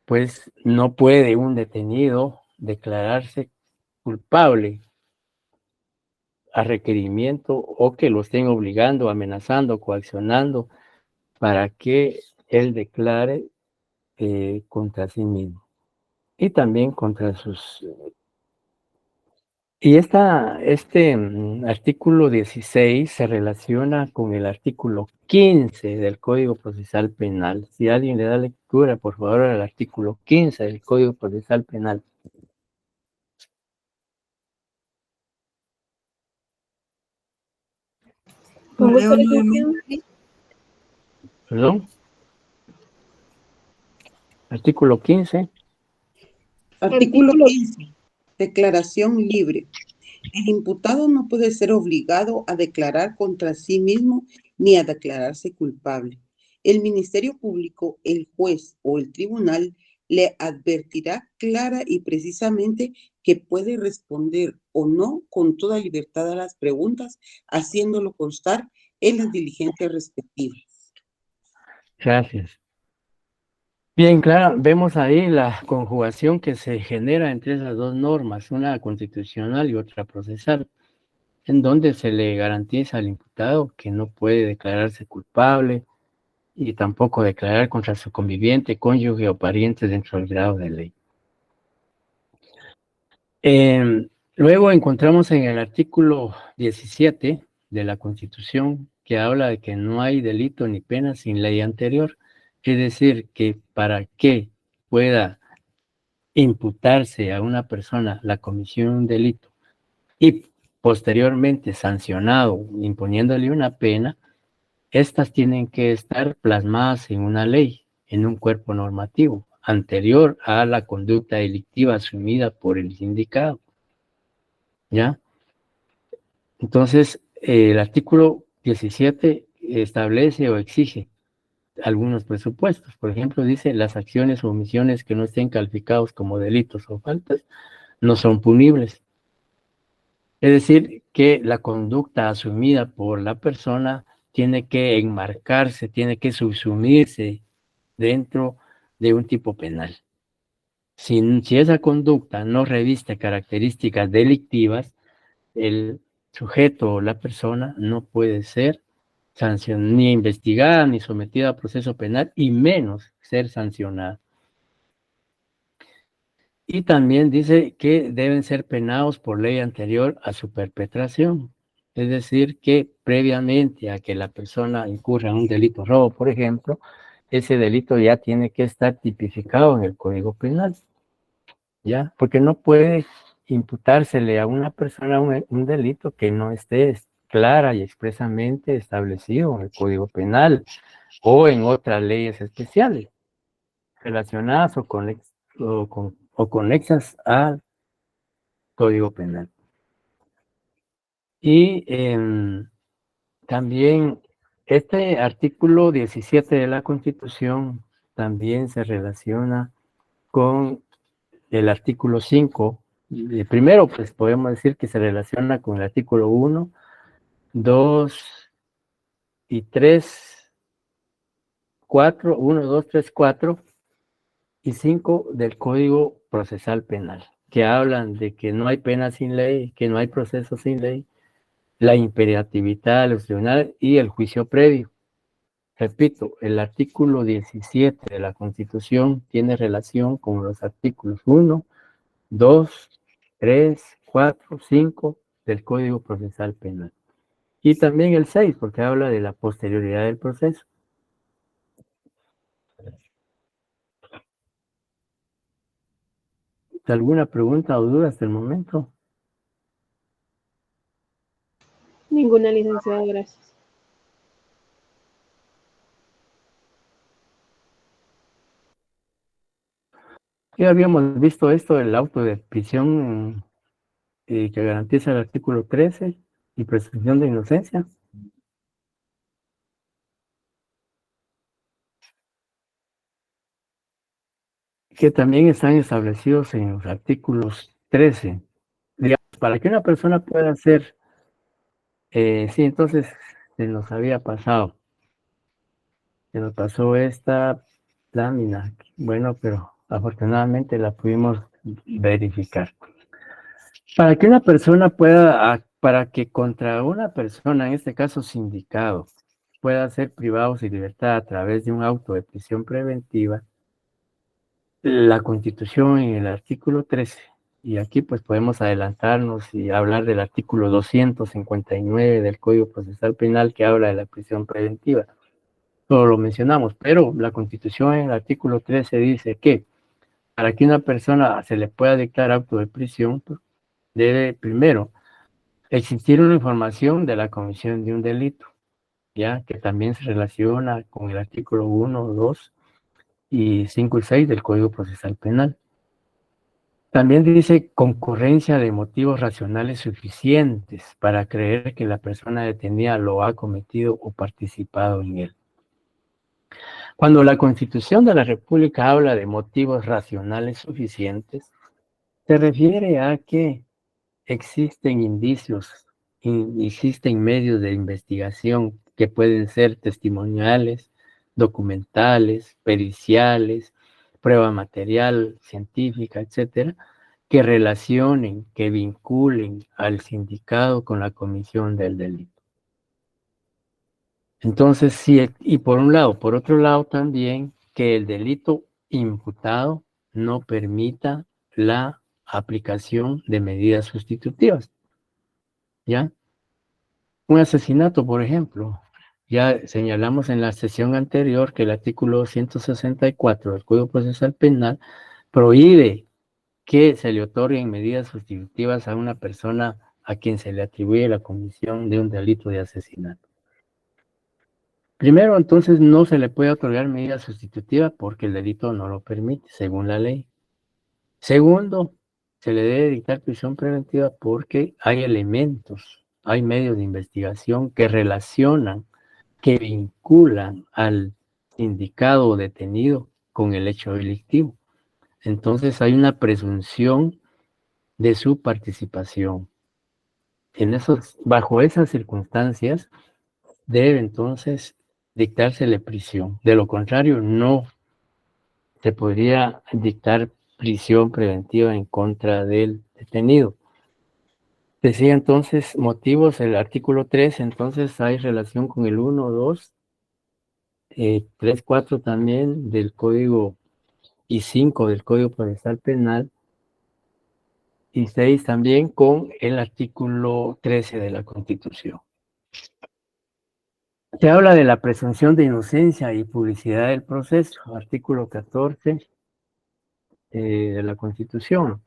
pues no puede un detenido declararse culpable a requerimiento o que lo estén obligando, amenazando, coaccionando para que él declare contra sí mismo y también contra sus... Y este artículo 16 se relaciona con el artículo 15 del Código Procesal Penal. Si alguien le da lectura, por favor, al artículo 15 del Código Procesal Penal. Lo leo nuevamente. ¿Perdón? Artículo 15. Artículo 15. Declaración libre. El imputado no puede ser obligado a declarar contra sí mismo ni a declararse culpable. El Ministerio Público, el juez o el tribunal le advertirá clara y precisamente que puede responder o no con toda libertad a las preguntas, haciéndolo constar en las diligencias respectivas. Gracias. Bien, claro, vemos ahí la conjugación que se genera entre esas dos normas, una constitucional y otra procesal, en donde se le garantiza al imputado que no puede declararse culpable y tampoco declarar contra su conviviente, cónyuge o pariente dentro del grado de ley. Luego encontramos en el artículo 17 de la Constitución que habla de que no hay delito ni pena sin ley anterior. Es decir, que para que pueda imputarse a una persona la comisión de un delito y posteriormente sancionado imponiéndole una pena, estas tienen que estar plasmadas en una ley, en un cuerpo normativo, anterior a la conducta delictiva asumida por el sindicado. ¿Ya? Entonces, el artículo 17 establece o exige algunos presupuestos. Por ejemplo, dice las acciones o omisiones que no estén calificados como delitos o faltas no son punibles. Es decir, que la conducta asumida por la persona tiene que enmarcarse, tiene que subsumirse dentro de un tipo penal. Si esa conducta no reviste características delictivas, el sujeto o la persona no puede ser sancionada, ni investigada, ni sometida a proceso penal, y menos ser sancionada. Y también dice que deben ser penados por ley anterior a su perpetración. Es decir, que previamente a que la persona incurra en un delito robo, por ejemplo, ese delito ya tiene que estar tipificado en el Código Penal. ¿Ya? Porque no puede imputársele a una persona un delito que no esté clara y expresamente establecido en el Código Penal o en otras leyes especiales relacionadas o conexas al Código Penal. Y también este artículo 17 de la Constitución también se relaciona con el artículo 5. Primero, pues podemos decir que se relaciona con el artículo 1, 2 y 3, 4, 1, 2, 3, 4 y 5 del Código Procesal Penal, que hablan de que no hay pena sin ley, que no hay proceso sin ley, la imperatividad de los tribunales y el juicio previo. Repito, el artículo 17 de la Constitución tiene relación con los artículos 1, 2, 3, 4, 5 del Código Procesal Penal. Y también el 6, porque habla de la posterioridad del proceso. ¿Alguna pregunta o duda hasta el momento? Ninguna, licenciado, gracias. Ya habíamos visto esto del auto de prisión que garantiza el artículo 13 y presunción de inocencia. Que también están establecidos en los artículos 13. Digamos, para que una persona pueda hacer, sí, entonces se nos había pasado. Se nos pasó esta lámina. Bueno, pero afortunadamente la pudimos verificar. Para que una persona pueda, para que contra una persona, en este caso sindicado, pueda ser privado de libertad a través de un auto de prisión preventiva, la Constitución en el artículo 13, y aquí pues podemos adelantarnos y hablar del artículo 259 del Código Procesal Penal que habla de la prisión preventiva. Todo lo mencionamos, pero la Constitución en el artículo 13 dice que para que una persona se le pueda dictar auto de prisión, pues, debe primero existir una información de la comisión de un delito, ya que también se relaciona con el artículo 1, 2 y 5 y 6 del Código Procesal Penal. También dice concurrencia de motivos racionales suficientes para creer que la persona detenida lo ha cometido o participado en él. Cuando la Constitución de la República habla de motivos racionales suficientes, se refiere a que existen indicios, existen medios de investigación que pueden ser testimoniales, documentales, periciales, prueba material, científica, etcétera, que relacionen, que vinculen al sindicado con la comisión del delito. Entonces, sí, y por un lado, por otro lado también, que el delito imputado no permita la aplicación de medidas sustitutivas, ¿ya? Un asesinato, por ejemplo. Ya señalamos en la sesión anterior que el artículo 164 del Código Procesal Penal prohíbe que se le otorguen medidas sustitutivas a una persona a quien se le atribuye la comisión de un delito de asesinato. Primero, entonces, no se le puede otorgar medida sustitutiva porque el delito no lo permite, según la ley. Segundo, se le debe dictar prisión preventiva porque hay elementos, hay medios de investigación que relacionan, que vinculan al indicado o detenido con el hecho delictivo. Entonces hay una presunción de su participación. Bajo esas circunstancias, debe entonces dictársele prisión. De lo contrario, no se podría dictar prisión preventiva en contra del detenido. Decía entonces motivos, el artículo 3, entonces hay relación con el 1, 2, 3, 4 también del Código y 5 del Código Procesal Penal y 6 también con el artículo 13 de la Constitución. Se habla de la presunción de inocencia y publicidad del proceso, artículo 14 de la Constitución.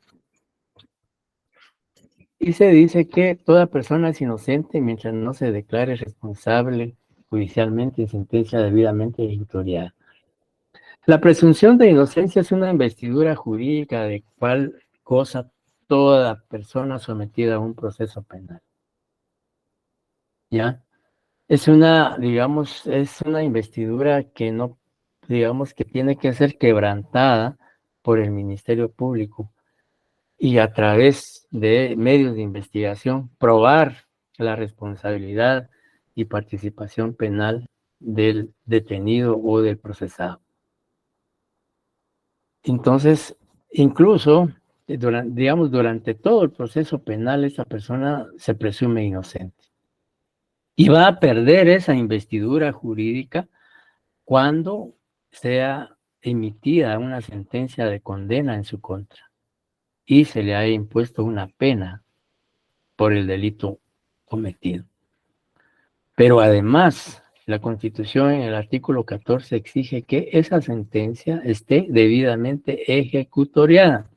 Y se dice que toda persona es inocente mientras no se declare responsable judicialmente en sentencia debidamente ejecutoriada. La presunción de inocencia es una investidura jurídica de cual goza toda persona sometida a un proceso penal. ¿Ya? Es una, digamos, es una investidura que no, digamos, que tiene que ser quebrantada por el Ministerio Público y a través de medios de investigación probar la responsabilidad y participación penal del detenido o del procesado. Entonces, incluso, durante todo el proceso penal, esa persona se presume inocente. Y va a perder esa investidura jurídica cuando sea emitida una sentencia de condena en su contra y se le haya impuesto una pena por el delito cometido. Pero además, la Constitución en el artículo 14 exige que esa sentencia esté debidamente ejecutoriada.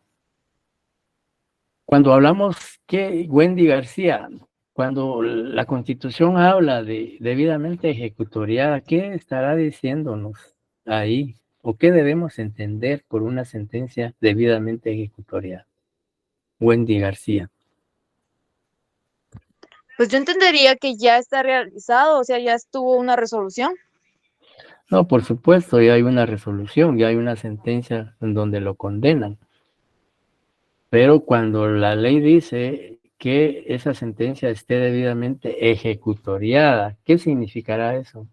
Cuando hablamos que Wendy García, cuando la Constitución habla de debidamente ejecutoriada, ¿qué estará diciéndonos ahí? ¿O qué debemos entender por una sentencia debidamente ejecutoriada? Wendy García. Pues yo entendería que ya está realizado, o sea, ya estuvo una resolución. No, por supuesto, ya hay una resolución, ya hay una sentencia en donde lo condenan. Pero cuando la ley dice que esa sentencia esté debidamente ejecutoriada, ¿qué significará eso?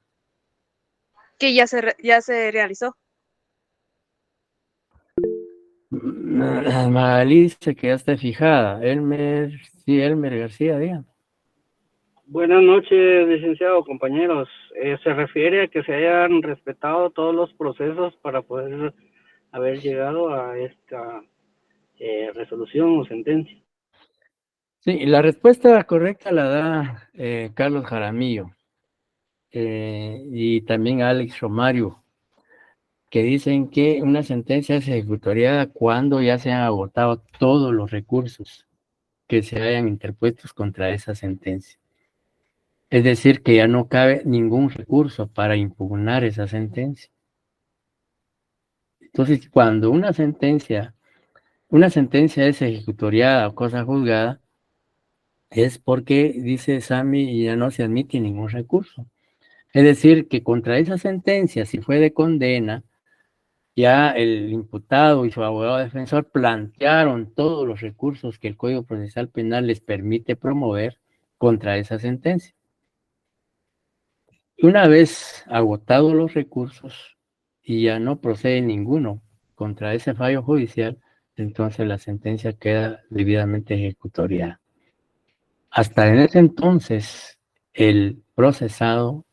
Que ya se realizó. Magalí dice que ya está fijada. Elmer García, dígame. Buenas noches, licenciado, compañeros. Se refiere a que se hayan respetado todos los procesos para poder haber llegado a esta resolución o sentencia. Sí, la respuesta correcta la da Carlos Jaramillo y también Alex Romario, que dicen que una sentencia es ejecutoriada cuando ya se han agotado todos los recursos que se hayan interpuestos contra esa sentencia. Es decir, que ya no cabe ningún recurso para impugnar esa sentencia. Entonces, cuando una sentencia una sentencia es ejecutoriada o cosa juzgada, es porque, dice Sami, ya no se admite ningún recurso. Es decir, que contra esa sentencia, si fue de condena, ya el imputado y su abogado defensor plantearon todos los recursos que el Código Procesal Penal les permite promover contra esa sentencia. Una vez agotados los recursos y ya no procede ninguno contra ese fallo judicial, entonces la sentencia queda debidamente ejecutoriada. Hasta en ese entonces, el procesado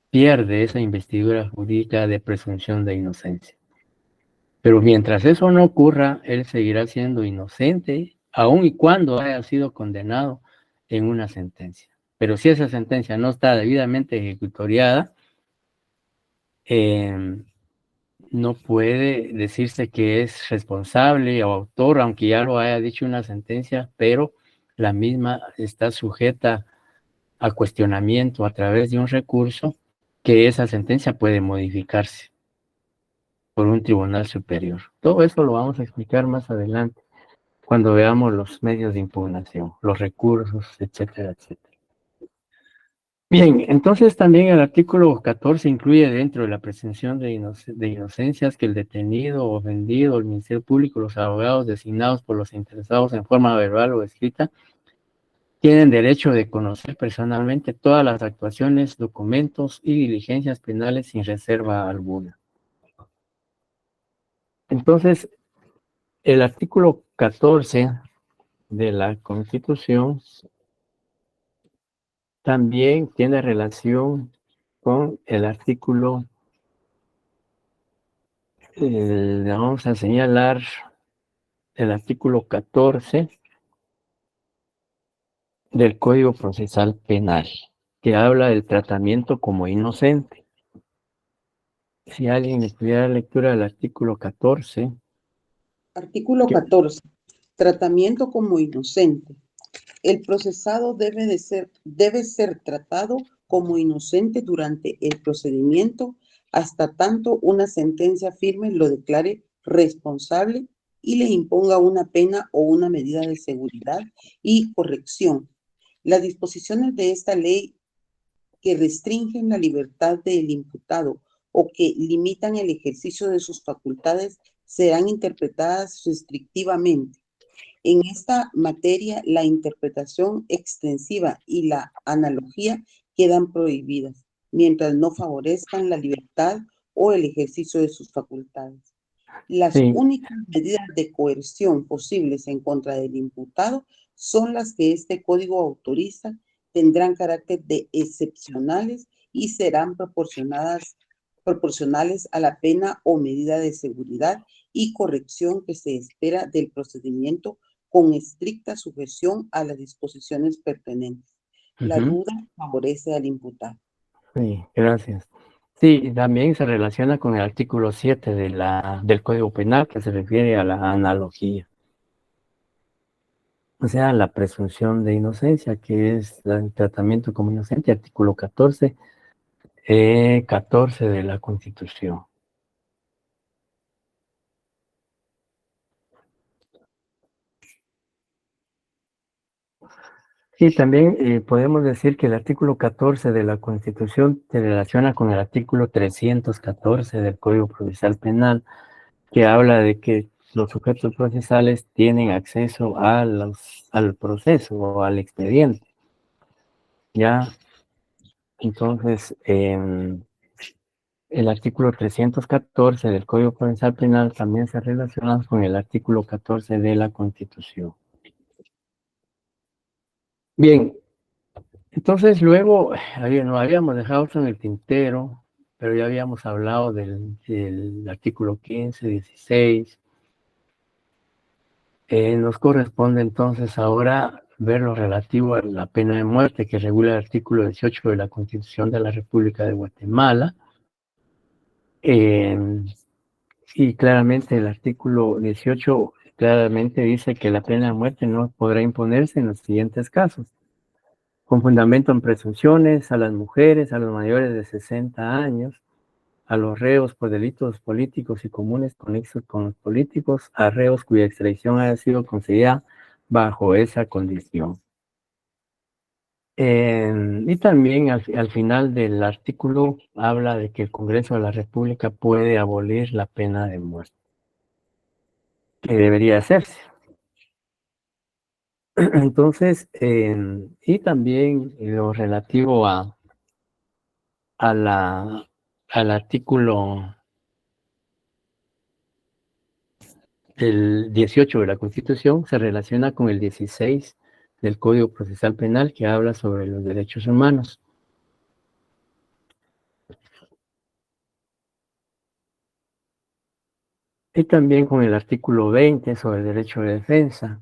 pierde esa investidura jurídica de presunción de inocencia. Pero mientras eso no ocurra, él seguirá siendo inocente, aun y cuando haya sido condenado en una sentencia. Pero si esa sentencia no está debidamente ejecutoriada, no puede decirse que es responsable o autor, aunque ya lo haya dicho una sentencia, pero la misma está sujeta a cuestionamiento a través de un recurso, que esa sentencia puede modificarse por un tribunal superior. Todo eso lo vamos a explicar más adelante, cuando veamos los medios de impugnación, los recursos, etcétera, etcétera. Bien, entonces también el artículo 14 incluye dentro de la presunción de inocencias que el detenido o ofendido, el Ministerio Público, los abogados designados por los interesados en forma verbal o escrita, tienen derecho de conocer personalmente todas las actuaciones, documentos y diligencias penales sin reserva alguna. Entonces, el artículo 14 de la Constitución también tiene relación con el artículo, vamos a señalar el artículo 14 del Código Procesal Penal, que habla del tratamiento como inocente. Si alguien estudiara la lectura del artículo 14. Artículo 14. Tratamiento como inocente. El procesado debe ser tratado como inocente durante el procedimiento hasta tanto una sentencia firme lo declare responsable y le imponga una pena o una medida de seguridad y corrección. Las disposiciones de esta ley que restringen la libertad del imputado o que limitan el ejercicio de sus facultades serán interpretadas restrictivamente. En esta materia, la interpretación extensiva y la analogía quedan prohibidas, mientras no favorezcan la libertad o el ejercicio de sus facultades. Las únicas medidas de coerción posibles en contra del imputado son las que este código autoriza, tendrán carácter de excepcionales y serán proporcionales a la pena o medida de seguridad y corrección que se espera del procedimiento con estricta sujeción a las disposiciones pertinentes. La duda favorece al imputado. Sí, gracias. Sí, también se relaciona con el artículo 7 del Código Penal, que se refiere a la analogía. O sea, la presunción de inocencia, que es el tratamiento como inocente, artículo 14, 14 de la Constitución. Sí, también podemos decir que el artículo 14 de la Constitución se relaciona con el artículo 314 del Código Procesal Penal, que habla de que los sujetos procesales tienen acceso al proceso o al expediente. Ya, entonces, el artículo 314 del Código Procesal Penal también se relaciona con el artículo 14 de la Constitución. Bien, entonces luego, nos habíamos dejado esto en el tintero, pero ya habíamos hablado del artículo 15, 16. Nos corresponde entonces ahora ver lo relativo a la pena de muerte que regula el artículo 18 de la Constitución de la República de Guatemala. Y claramente el artículo 18 claramente dice que la pena de muerte no podrá imponerse en los siguientes casos: con fundamento en presunciones a las mujeres, a los mayores de 60 años, a los reos por delitos políticos y comunes conexos con los políticos, a reos cuya extradición haya sido concedida bajo esa condición. Y también al final del artículo habla de que el Congreso de la República puede abolir la pena de muerte, que debería hacerse. Entonces, y también lo relativo al artículo el 18 de la Constitución se relaciona con el 16 del Código Procesal Penal, que habla sobre los derechos humanos. Y también con el artículo 20 sobre el derecho de defensa.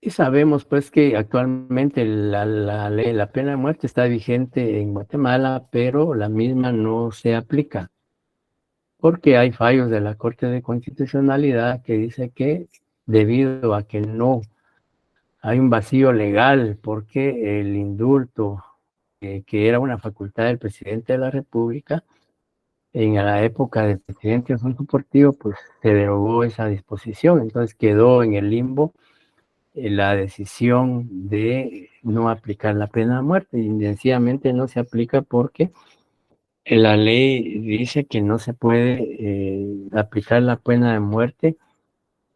Y sabemos pues que actualmente la ley, la pena de muerte está vigente en Guatemala, pero la misma no se aplica, porque hay fallos de la Corte de Constitucionalidad que dice que debido a que no hay un vacío legal, porque el indulto, que era una facultad del presidente de la República, en la época del presidente Alfonso Portillo, pues se derogó esa disposición, entonces quedó en el limbo la decisión de no aplicar la pena de muerte, y sencillamente no se aplica porque la ley dice que no se puede aplicar la pena de muerte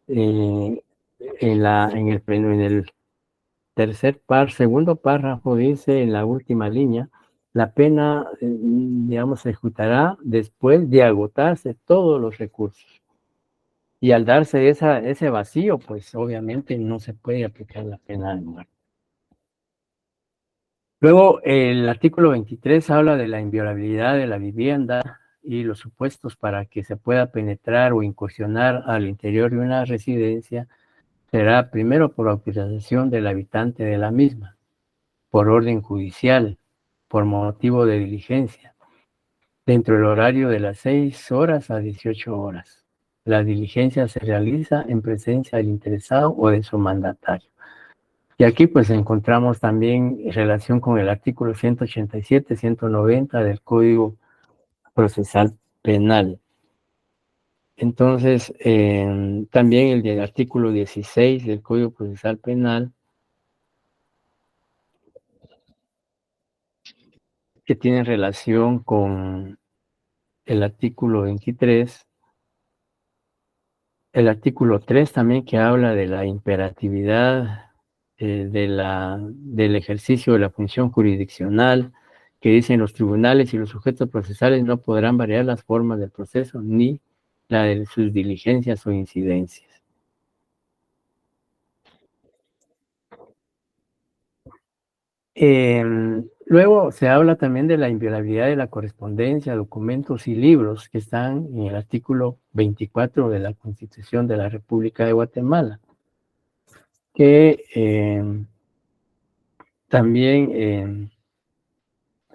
en el segundo párrafo dice en la última línea, la pena, digamos, se ejecutará después de agotarse todos los recursos. Y al darse ese vacío, pues obviamente no se puede aplicar la pena de muerte. Luego, el artículo 23 habla de la inviolabilidad de la vivienda y los supuestos para que se pueda penetrar o incursionar al interior de una residencia será primero por autorización del habitante de la misma, por orden judicial, por motivo de diligencia, dentro del horario de las 6 horas a 18 horas. La diligencia se realiza en presencia del interesado o de su mandatario. Y aquí pues encontramos también relación con el artículo 187, 190 del Código Procesal Penal. Entonces, también el del artículo 16 del Código Procesal Penal, que tiene relación con el artículo 23, el artículo 3 también, que habla de la imperatividad del ejercicio de la función jurisdiccional, que dicen los tribunales y los sujetos procesales no podrán variar las formas del proceso ni la de sus diligencias o incidencias. Luego se habla también de la inviolabilidad de la correspondencia, documentos y libros que están en el artículo 24 de la Constitución de la República de Guatemala, que también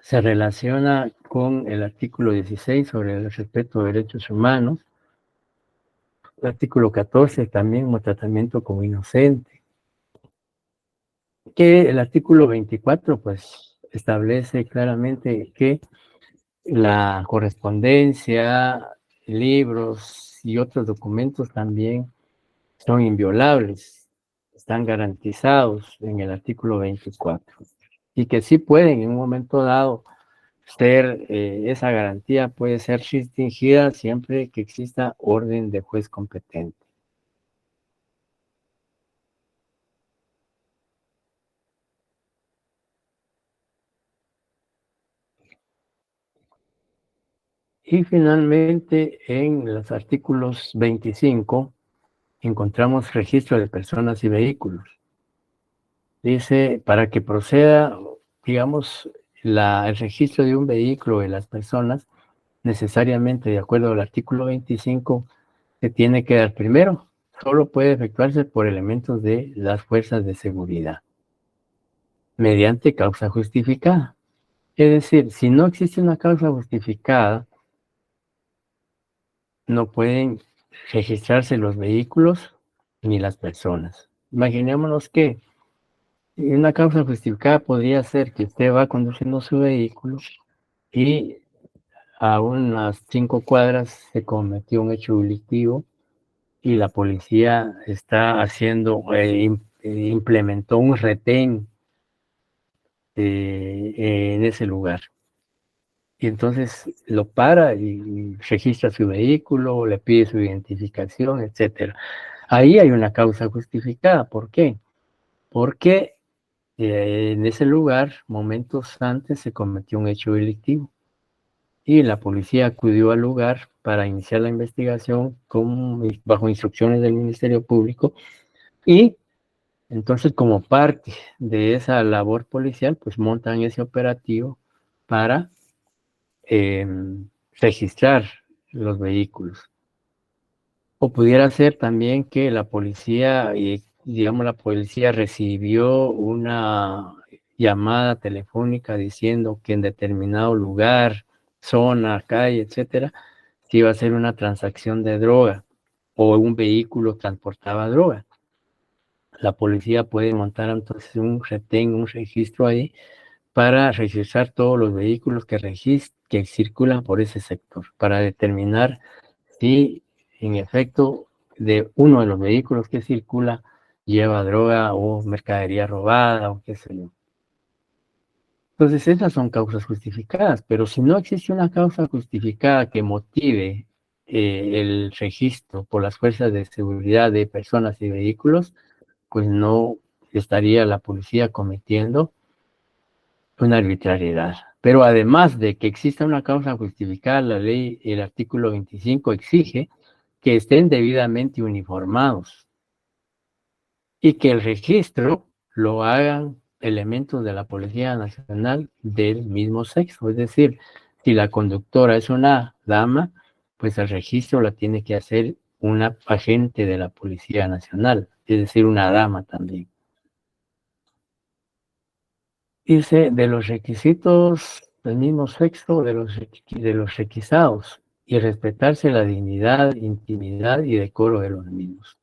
se relaciona con el artículo 16 sobre el respeto de derechos humanos, el artículo 14 también como tratamiento como inocente, que el artículo 24 pues establece claramente que la correspondencia, libros y otros documentos también son inviolables, están garantizados en el artículo 24, y que sí pueden en un momento dado esa garantía puede ser restringida siempre que exista orden de juez competente. Y finalmente, en los artículos 25, encontramos registro de personas y vehículos. Dice, para que proceda, digamos, el registro de un vehículo de las personas, necesariamente, de acuerdo al artículo 25, se tiene que dar primero, solo puede efectuarse por elementos de las fuerzas de seguridad, mediante causa justificada. Es decir, si no existe una causa justificada, no pueden registrarse los vehículos ni las personas. Imaginémonos que Y una causa justificada podría ser que usted va conduciendo su vehículo y a unas 5 cuadras se cometió un hecho delictivo y la policía está haciendo, implementó un retén en ese lugar. Y entonces lo para y registra su vehículo, le pide su identificación, etcétera. Ahí hay una causa justificada. ¿Por qué? Porque en ese lugar, momentos antes, se cometió un hecho delictivo y la policía acudió al lugar para iniciar la investigación bajo instrucciones del Ministerio Público y entonces como parte de esa labor policial, pues montan ese operativo para registrar los vehículos. O pudiera ser también que la policía, digamos, la policía recibió una llamada telefónica diciendo que en determinado lugar, zona, calle, etcétera, se iba a hacer una transacción de droga o un vehículo transportaba droga. La policía puede montar entonces un retén, un registro ahí para registrar todos los vehículos que circulan por ese sector, para determinar si en efecto de uno de los vehículos que circula lleva droga o mercadería robada o qué sé yo. Entonces esas son causas justificadas, pero si no existe una causa justificada que motive el registro por las fuerzas de seguridad de personas y vehículos, pues no estaría la policía cometiendo una arbitrariedad. Pero además de que exista una causa justificada, la ley, el artículo 25 exige que estén debidamente uniformados y que el registro lo hagan elementos de la Policía Nacional del mismo sexo. Es decir, si la conductora es una dama, pues el registro la tiene que hacer una agente de la Policía Nacional, es decir, una dama también. Dice, de los requisitos del mismo sexo, de los requisados, y respetarse la dignidad, intimidad y decoro de los mismos.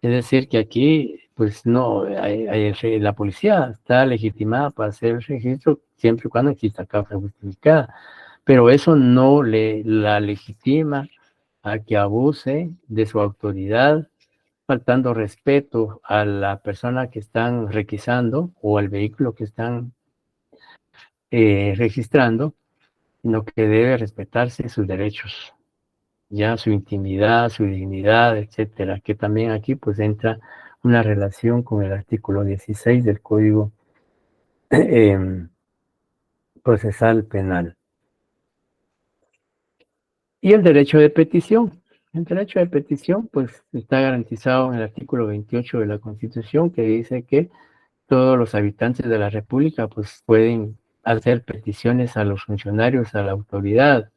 Es decir, que aquí, pues no, la policía está legitimada para hacer el registro siempre y cuando exista causa justificada, pero eso no la legitima a que abuse de su autoridad, faltando respeto a la persona que están requisando o al vehículo que están registrando, sino que debe respetarse sus derechos, ya su intimidad, su dignidad, etcétera, que también aquí pues entra una relación con el artículo 16 del Código Procesal Penal. Y el derecho de petición. El derecho de petición pues está garantizado en el artículo 28 de la Constitución, que dice que todos los habitantes de la República pues pueden hacer peticiones a los funcionarios, a la autoridad,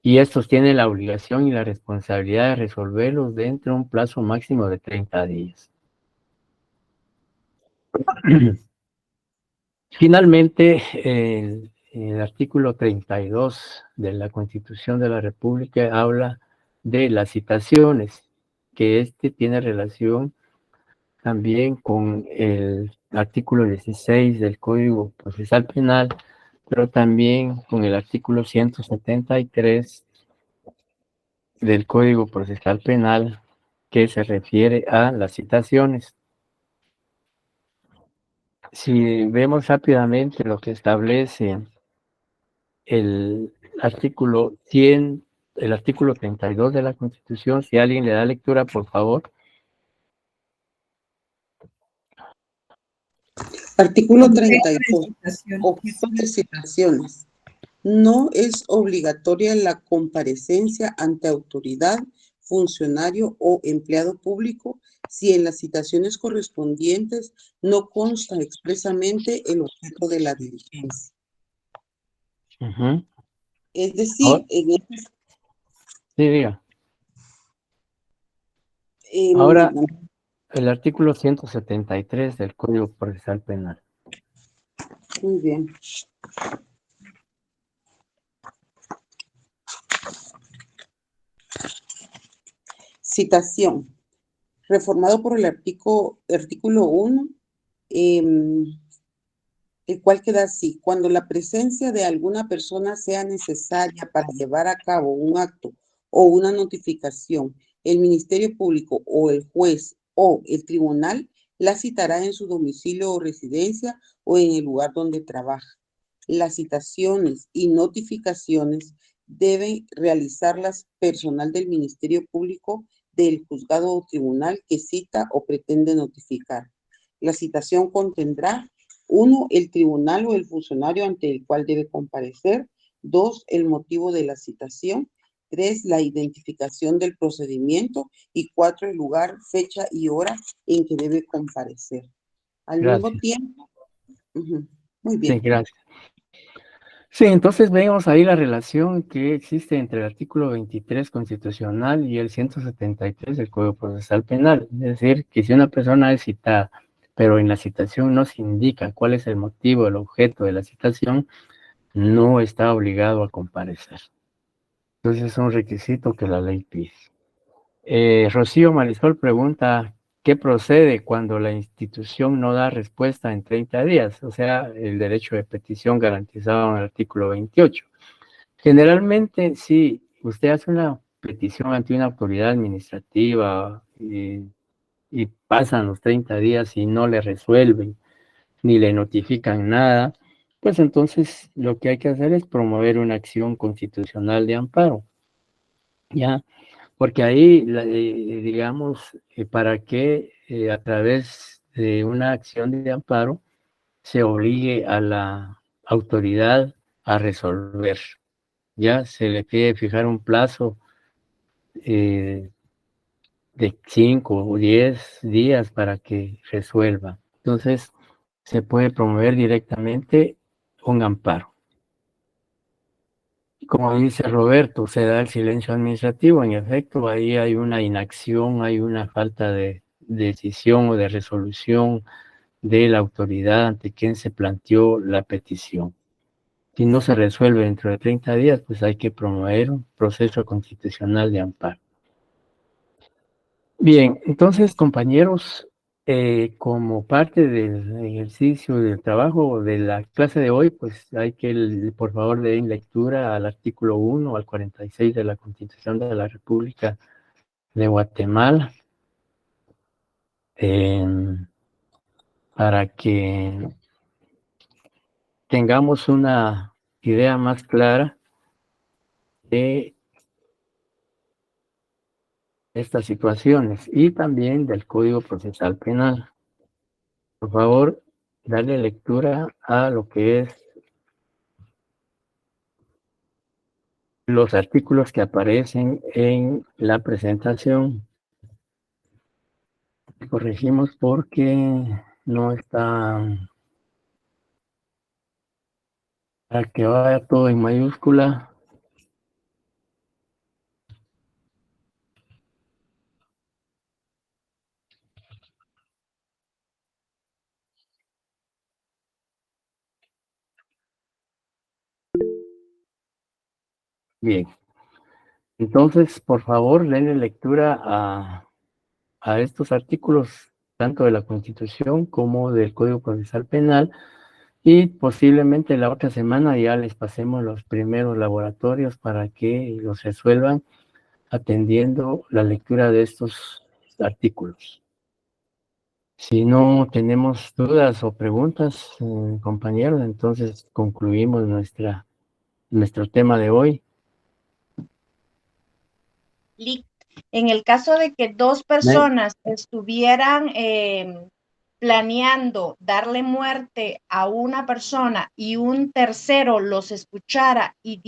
y estos tienen la obligación y la responsabilidad de resolverlos dentro de un plazo máximo de 30 días. Finalmente, el artículo 32 de la Constitución de la República habla de las citaciones, que tiene relación también con el artículo 16 del Código Procesal Penal, pero también con el artículo 173 del Código Procesal Penal, que se refiere a las citaciones. Si vemos rápidamente lo que establece el artículo 100, el artículo 32 de la Constitución, si alguien le da lectura, por favor. Artículo 32. Objeto de citaciones. No es obligatoria la comparecencia ante autoridad, funcionario o empleado público si en las citaciones correspondientes no consta expresamente el objeto de la diligencia. Es decir, en este... Sí, diga. Ahora, el artículo 173 del Código Procesal Penal. Muy bien. Citación. Reformado por el artículo 1 el cual queda así: cuando la presencia de alguna persona sea necesaria para llevar a cabo un acto o una notificación, el Ministerio Público o el juez o el tribunal la citará en su domicilio o residencia o en el lugar donde trabaja. Las citaciones y notificaciones deben realizarlas personal del Ministerio Público, del juzgado o tribunal que cita o pretende notificar. La citación contendrá: 1, el tribunal o el funcionario ante el cual debe comparecer; 2, el motivo de la citación; 3, la identificación del procedimiento; y 4, el lugar, fecha y hora en que debe comparecer. Al mismo Gracias. tiempo, muy Sí, bien. gracias. Sí, entonces vemos ahí la relación que existe entre el artículo 23 constitucional y el 173 del Código Procesal Penal. Es decir, que si una persona es citada, pero en la citación no se indica cuál es el motivo, el objeto de la citación, no está obligado a comparecer. Entonces es un requisito que la ley pide. Rocío Marisol pregunta: ¿qué procede cuando la institución no da respuesta en 30 días? O sea, el derecho de petición garantizado en el artículo 28. Generalmente, si usted hace una petición ante una autoridad administrativa y pasan los 30 días y no le resuelven ni le notifican nada, pues entonces lo que hay que hacer es promover una acción constitucional de amparo, ¿ya? Porque ahí, digamos, para que a través de una acción de amparo se obligue a la autoridad a resolver. Ya se le pide fijar un plazo de 5 o 10 días para que resuelva. Entonces, se puede promover directamente un amparo. Como dice Roberto, se da el silencio administrativo. En efecto, ahí hay una inacción, hay una falta de decisión o de resolución de la autoridad ante quien se planteó la petición. Si no se resuelve dentro de 30 días, pues hay que promover un proceso constitucional de amparo. Bien, entonces, compañeros, como parte del ejercicio del trabajo de la clase de hoy, pues hay que, por favor, den lectura al artículo 1 al 46 de la Constitución de la República de Guatemala, para que tengamos una idea más clara de estas situaciones y también del Código Procesal Penal. Por favor, darle lectura a lo que es los artículos que aparecen en la presentación. Corregimos porque no está, para que vaya todo en mayúscula. Bien, entonces, por favor, denle lectura a estos artículos, tanto de la Constitución como del Código Procesal Penal, y posiblemente la otra semana ya les pasemos los primeros laboratorios para que los resuelvan atendiendo la lectura de estos artículos. Si no tenemos dudas o preguntas, compañeros, entonces concluimos nuestro tema de hoy. En el caso de que dos personas estuvieran planeando darle muerte a una persona y un tercero los escuchara y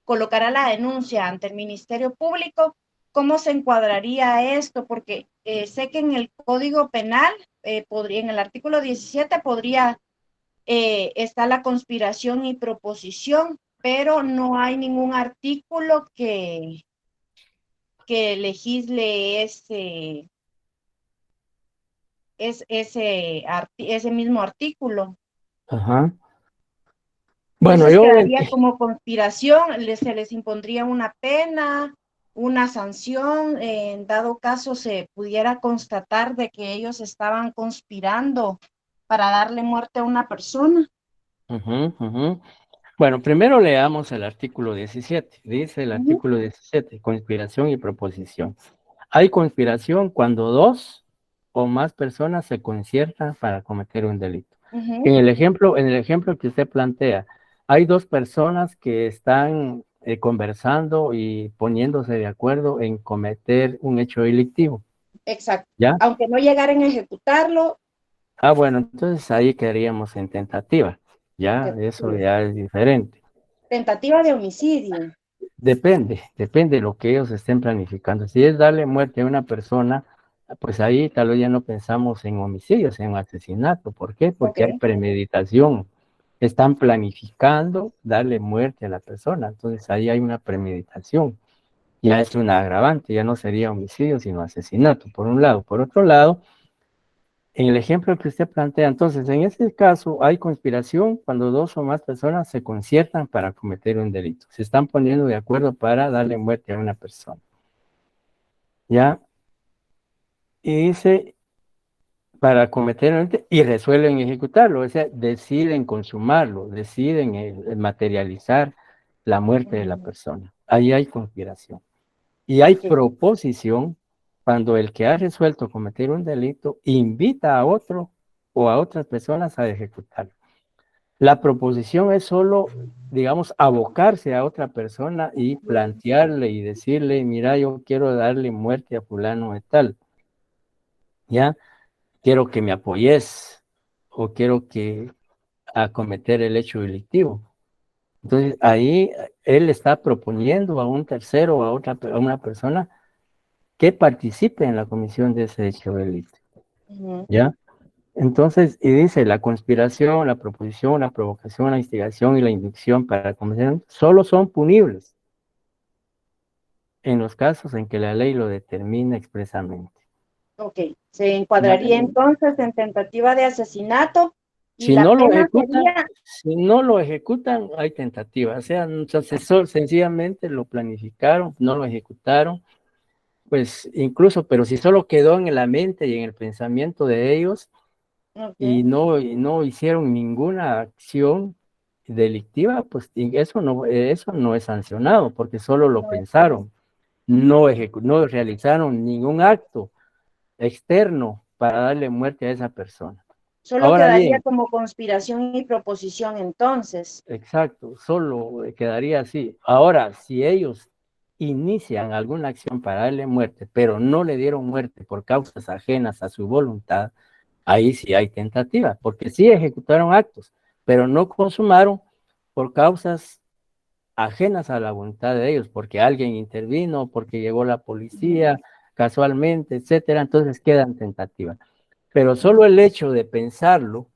colocara la denuncia ante el Ministerio Público, ¿cómo se encuadraría esto? Porque sé que en el Código Penal, en el artículo 17 está la conspiración y proposición, pero no hay ningún artículo que legisle ese mismo artículo. Ajá. Bueno, Entonces quedaría como conspiración, se les impondría una pena una sanción en dado caso se pudiera constatar de que ellos estaban conspirando para darle muerte a una persona? Bueno, primero leamos el artículo 17. Dice el artículo 17, conspiración y proposición. Hay conspiración cuando dos o más personas se conciertan para cometer un delito. En el ejemplo que usted plantea, hay dos personas que están conversando y poniéndose de acuerdo en cometer un hecho delictivo. Exacto. ¿Ya? Aunque no llegaran a ejecutarlo. Bueno, entonces ahí quedaríamos en tentativa. Ya, eso ya es diferente. Tentativa de homicidio. Depende de lo que ellos estén planificando. Si es darle muerte a una persona, pues ahí tal vez ya no pensamos en homicidios, en asesinato. ¿Por qué? Porque hay premeditación. Están planificando darle muerte a la persona. Entonces ahí hay una premeditación. Ya es un agravante, ya no sería homicidio, sino asesinato, por un lado. Por otro lado, en el ejemplo que usted plantea, entonces, en este caso hay conspiración cuando dos o más personas se conciertan para cometer un delito. Se están poniendo de acuerdo para darle muerte a una persona. ¿Ya? Y dice, para cometer un delito, y resuelven ejecutarlo, o sea, deciden consumarlo, deciden materializar la muerte de la persona. Ahí hay conspiración. Y hay proposición cuando el que ha resuelto cometer un delito invita a otro o a otras personas a ejecutarlo. La proposición es solo, digamos, abocarse a otra persona y plantearle y decirle, mira, yo quiero darle muerte a fulano de tal, ¿ya? Quiero que me apoyes o quiero que a cometer el hecho delictivo. Entonces, ahí él está proponiendo a un tercero o a una persona que participe en la comisión de ese hecho delictivo. ¿Ya? Entonces, y dice, la conspiración, la proposición, la provocación, la instigación y la inducción para la comisión solo son punibles en los casos en que la ley lo determina expresamente. Ok, se encuadraría entonces en tentativa de asesinato y Si la no lo pena ejecutan, sería... si no lo ejecutan, hay tentativa. O sea, sencillamente lo planificaron, no lo ejecutaron, pues incluso, pero si solo quedó en la mente y en el pensamiento de ellos, y no hicieron ninguna acción delictiva, pues eso no es sancionado, porque solo lo pensaron, no realizaron ningún acto externo para darle muerte a esa persona. Solo Ahora quedaría bien, como conspiración y proposición entonces. exacto, solo quedaría así. Ahora, si ellos inician alguna acción para darle muerte, pero no le dieron muerte por causas ajenas a su voluntad, ahí sí hay tentativa, porque sí ejecutaron actos, pero no consumaron por causas ajenas a la voluntad de ellos, porque alguien intervino, porque llegó la policía casualmente, etcétera, entonces quedan tentativas. Pero solo el hecho de pensarlo,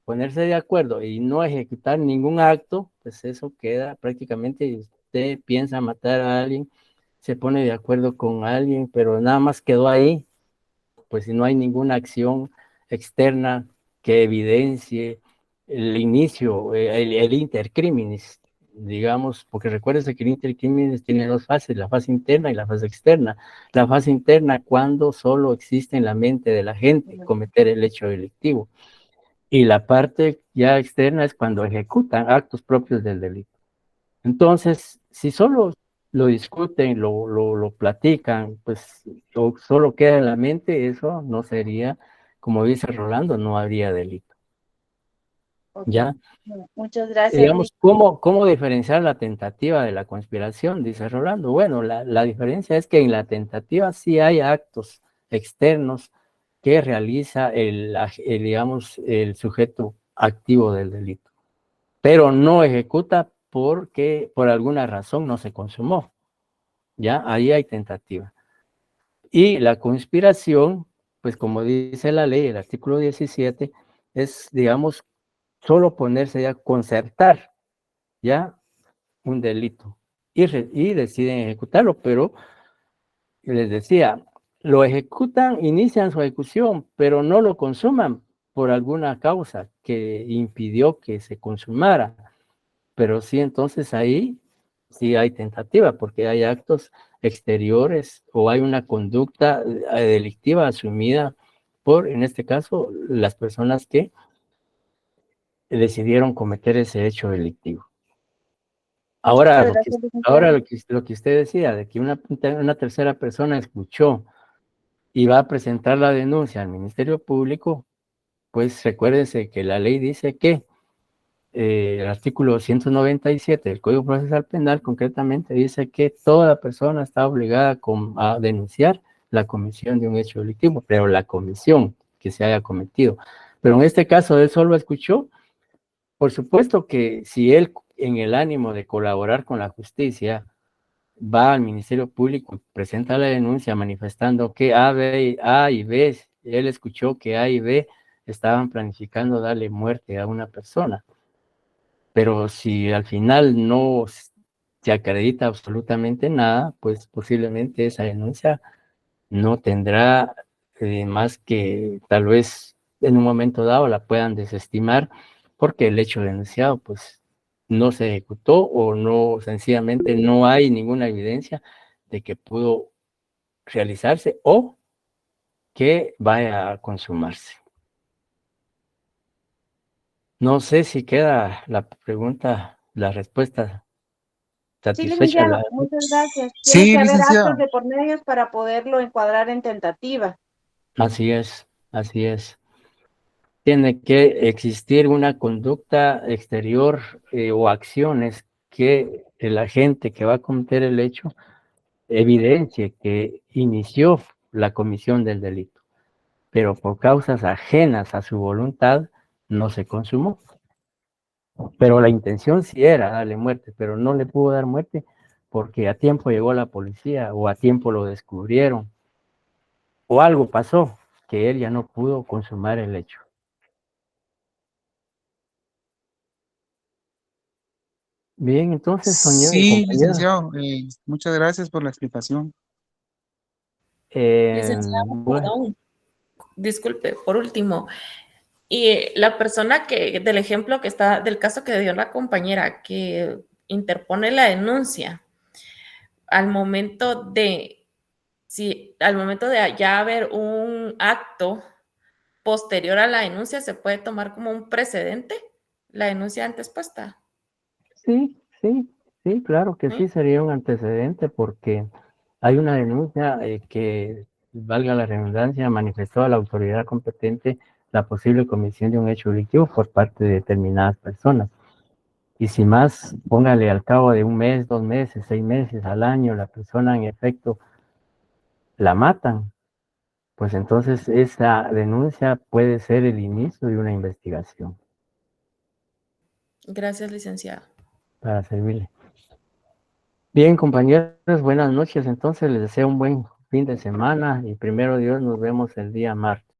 ponerse de acuerdo y no ejecutar ningún acto, pues eso queda prácticamente, usted piensa matar a alguien, se pone de acuerdo con alguien, pero nada más quedó ahí, pues si no hay ninguna acción externa que evidencie el inicio, el intercriminis, digamos, porque recuérdese que el intercriminis tiene dos fases, la fase interna y la fase externa. La fase interna cuando solo existe en la mente de la gente cometer el hecho delictivo. Y la parte ya externa es cuando ejecutan actos propios del delito. Entonces, si solo lo discuten, lo platican, pues o solo queda en la mente, eso no sería, como dice Rolando, no habría delito. ¿Ya? Muchas gracias. Digamos, ¿cómo diferenciar la tentativa de la conspiración? Dice Rolando. Bueno, la diferencia es que en la tentativa sí hay actos externos que realiza digamos, el sujeto activo del delito, pero no ejecuta porque por alguna razón no se consumó. ¿Ya? Ahí hay tentativa. Y la conspiración, pues como dice la ley, el artículo 17, es, digamos, solo ponerse ya, concertar, ya, un delito. Y deciden ejecutarlo, pero les decía, lo ejecutan, inician su ejecución, pero no lo consuman por alguna causa que impidió que se consumara. Pero sí, entonces ahí sí hay tentativa, porque hay actos exteriores o hay una conducta delictiva asumida por, en este caso, las personas que decidieron cometer ese hecho delictivo. Ahora, Muchas gracias, licenciado. lo que usted decía, de que una tercera persona escuchó y va a presentar la denuncia al Ministerio Público, pues recuérdense que la ley dice que el artículo 197 del Código Procesal Penal concretamente dice que toda persona está obligada a denunciar la comisión de un hecho delictivo, pero la comisión que se haya cometido. Pero en este caso él solo escuchó. Por supuesto que si él, en el ánimo de colaborar con la justicia, va al Ministerio Público y presenta la denuncia manifestando que A y B, él escuchó que A y B estaban planificando darle muerte a una persona. Pero si al final no se acredita absolutamente nada, pues posiblemente esa denuncia no tendrá más que tal vez en un momento dado la puedan desestimar porque el hecho denunciado pues no se ejecutó o no, sencillamente no hay ninguna evidencia de que pudo realizarse o que vaya a consumarse. No sé si queda la pregunta, la respuesta Sí, satisfecha. licenciado, muchas gracias. Tiene Sí, que haber actos licenciado. de por medios para poderlo encuadrar en tentativa. Así es, así es. Tiene que existir una conducta exterior o acciones que el agente que va a cometer el hecho evidencie que inició la comisión del delito, pero por causas ajenas a su voluntad no se consumó. Pero la intención sí era darle muerte, pero no le pudo dar muerte porque a tiempo llegó la policía o a tiempo lo descubrieron o algo pasó que él ya no pudo consumar el hecho. Bien, entonces, señor Sí, compañero. licenciado. Muchas gracias por la explicación. Licenciado, Bueno, perdón, disculpe, por último, y la persona que, del ejemplo que está, del caso que dio la compañera, que interpone la denuncia, al momento de, si, al momento de ya haber un acto posterior a la denuncia, ¿se puede tomar como un precedente la denuncia antes puesta? sí, claro que sí ¿Sí? sería un antecedente porque hay una denuncia que, valga la redundancia, manifestó a la autoridad competente la posible comisión de un hecho delictivo por parte de determinadas personas. Y si más, póngale al cabo de un mes, 2 meses, 6 meses, al año, la persona en efecto la matan, pues entonces esa denuncia puede ser el inicio de una investigación Gracias, licenciado. para servirle. Bien, compañeros, buenas noches. Entonces les deseo un buen fin de semana y primero Dios nos vemos el día martes.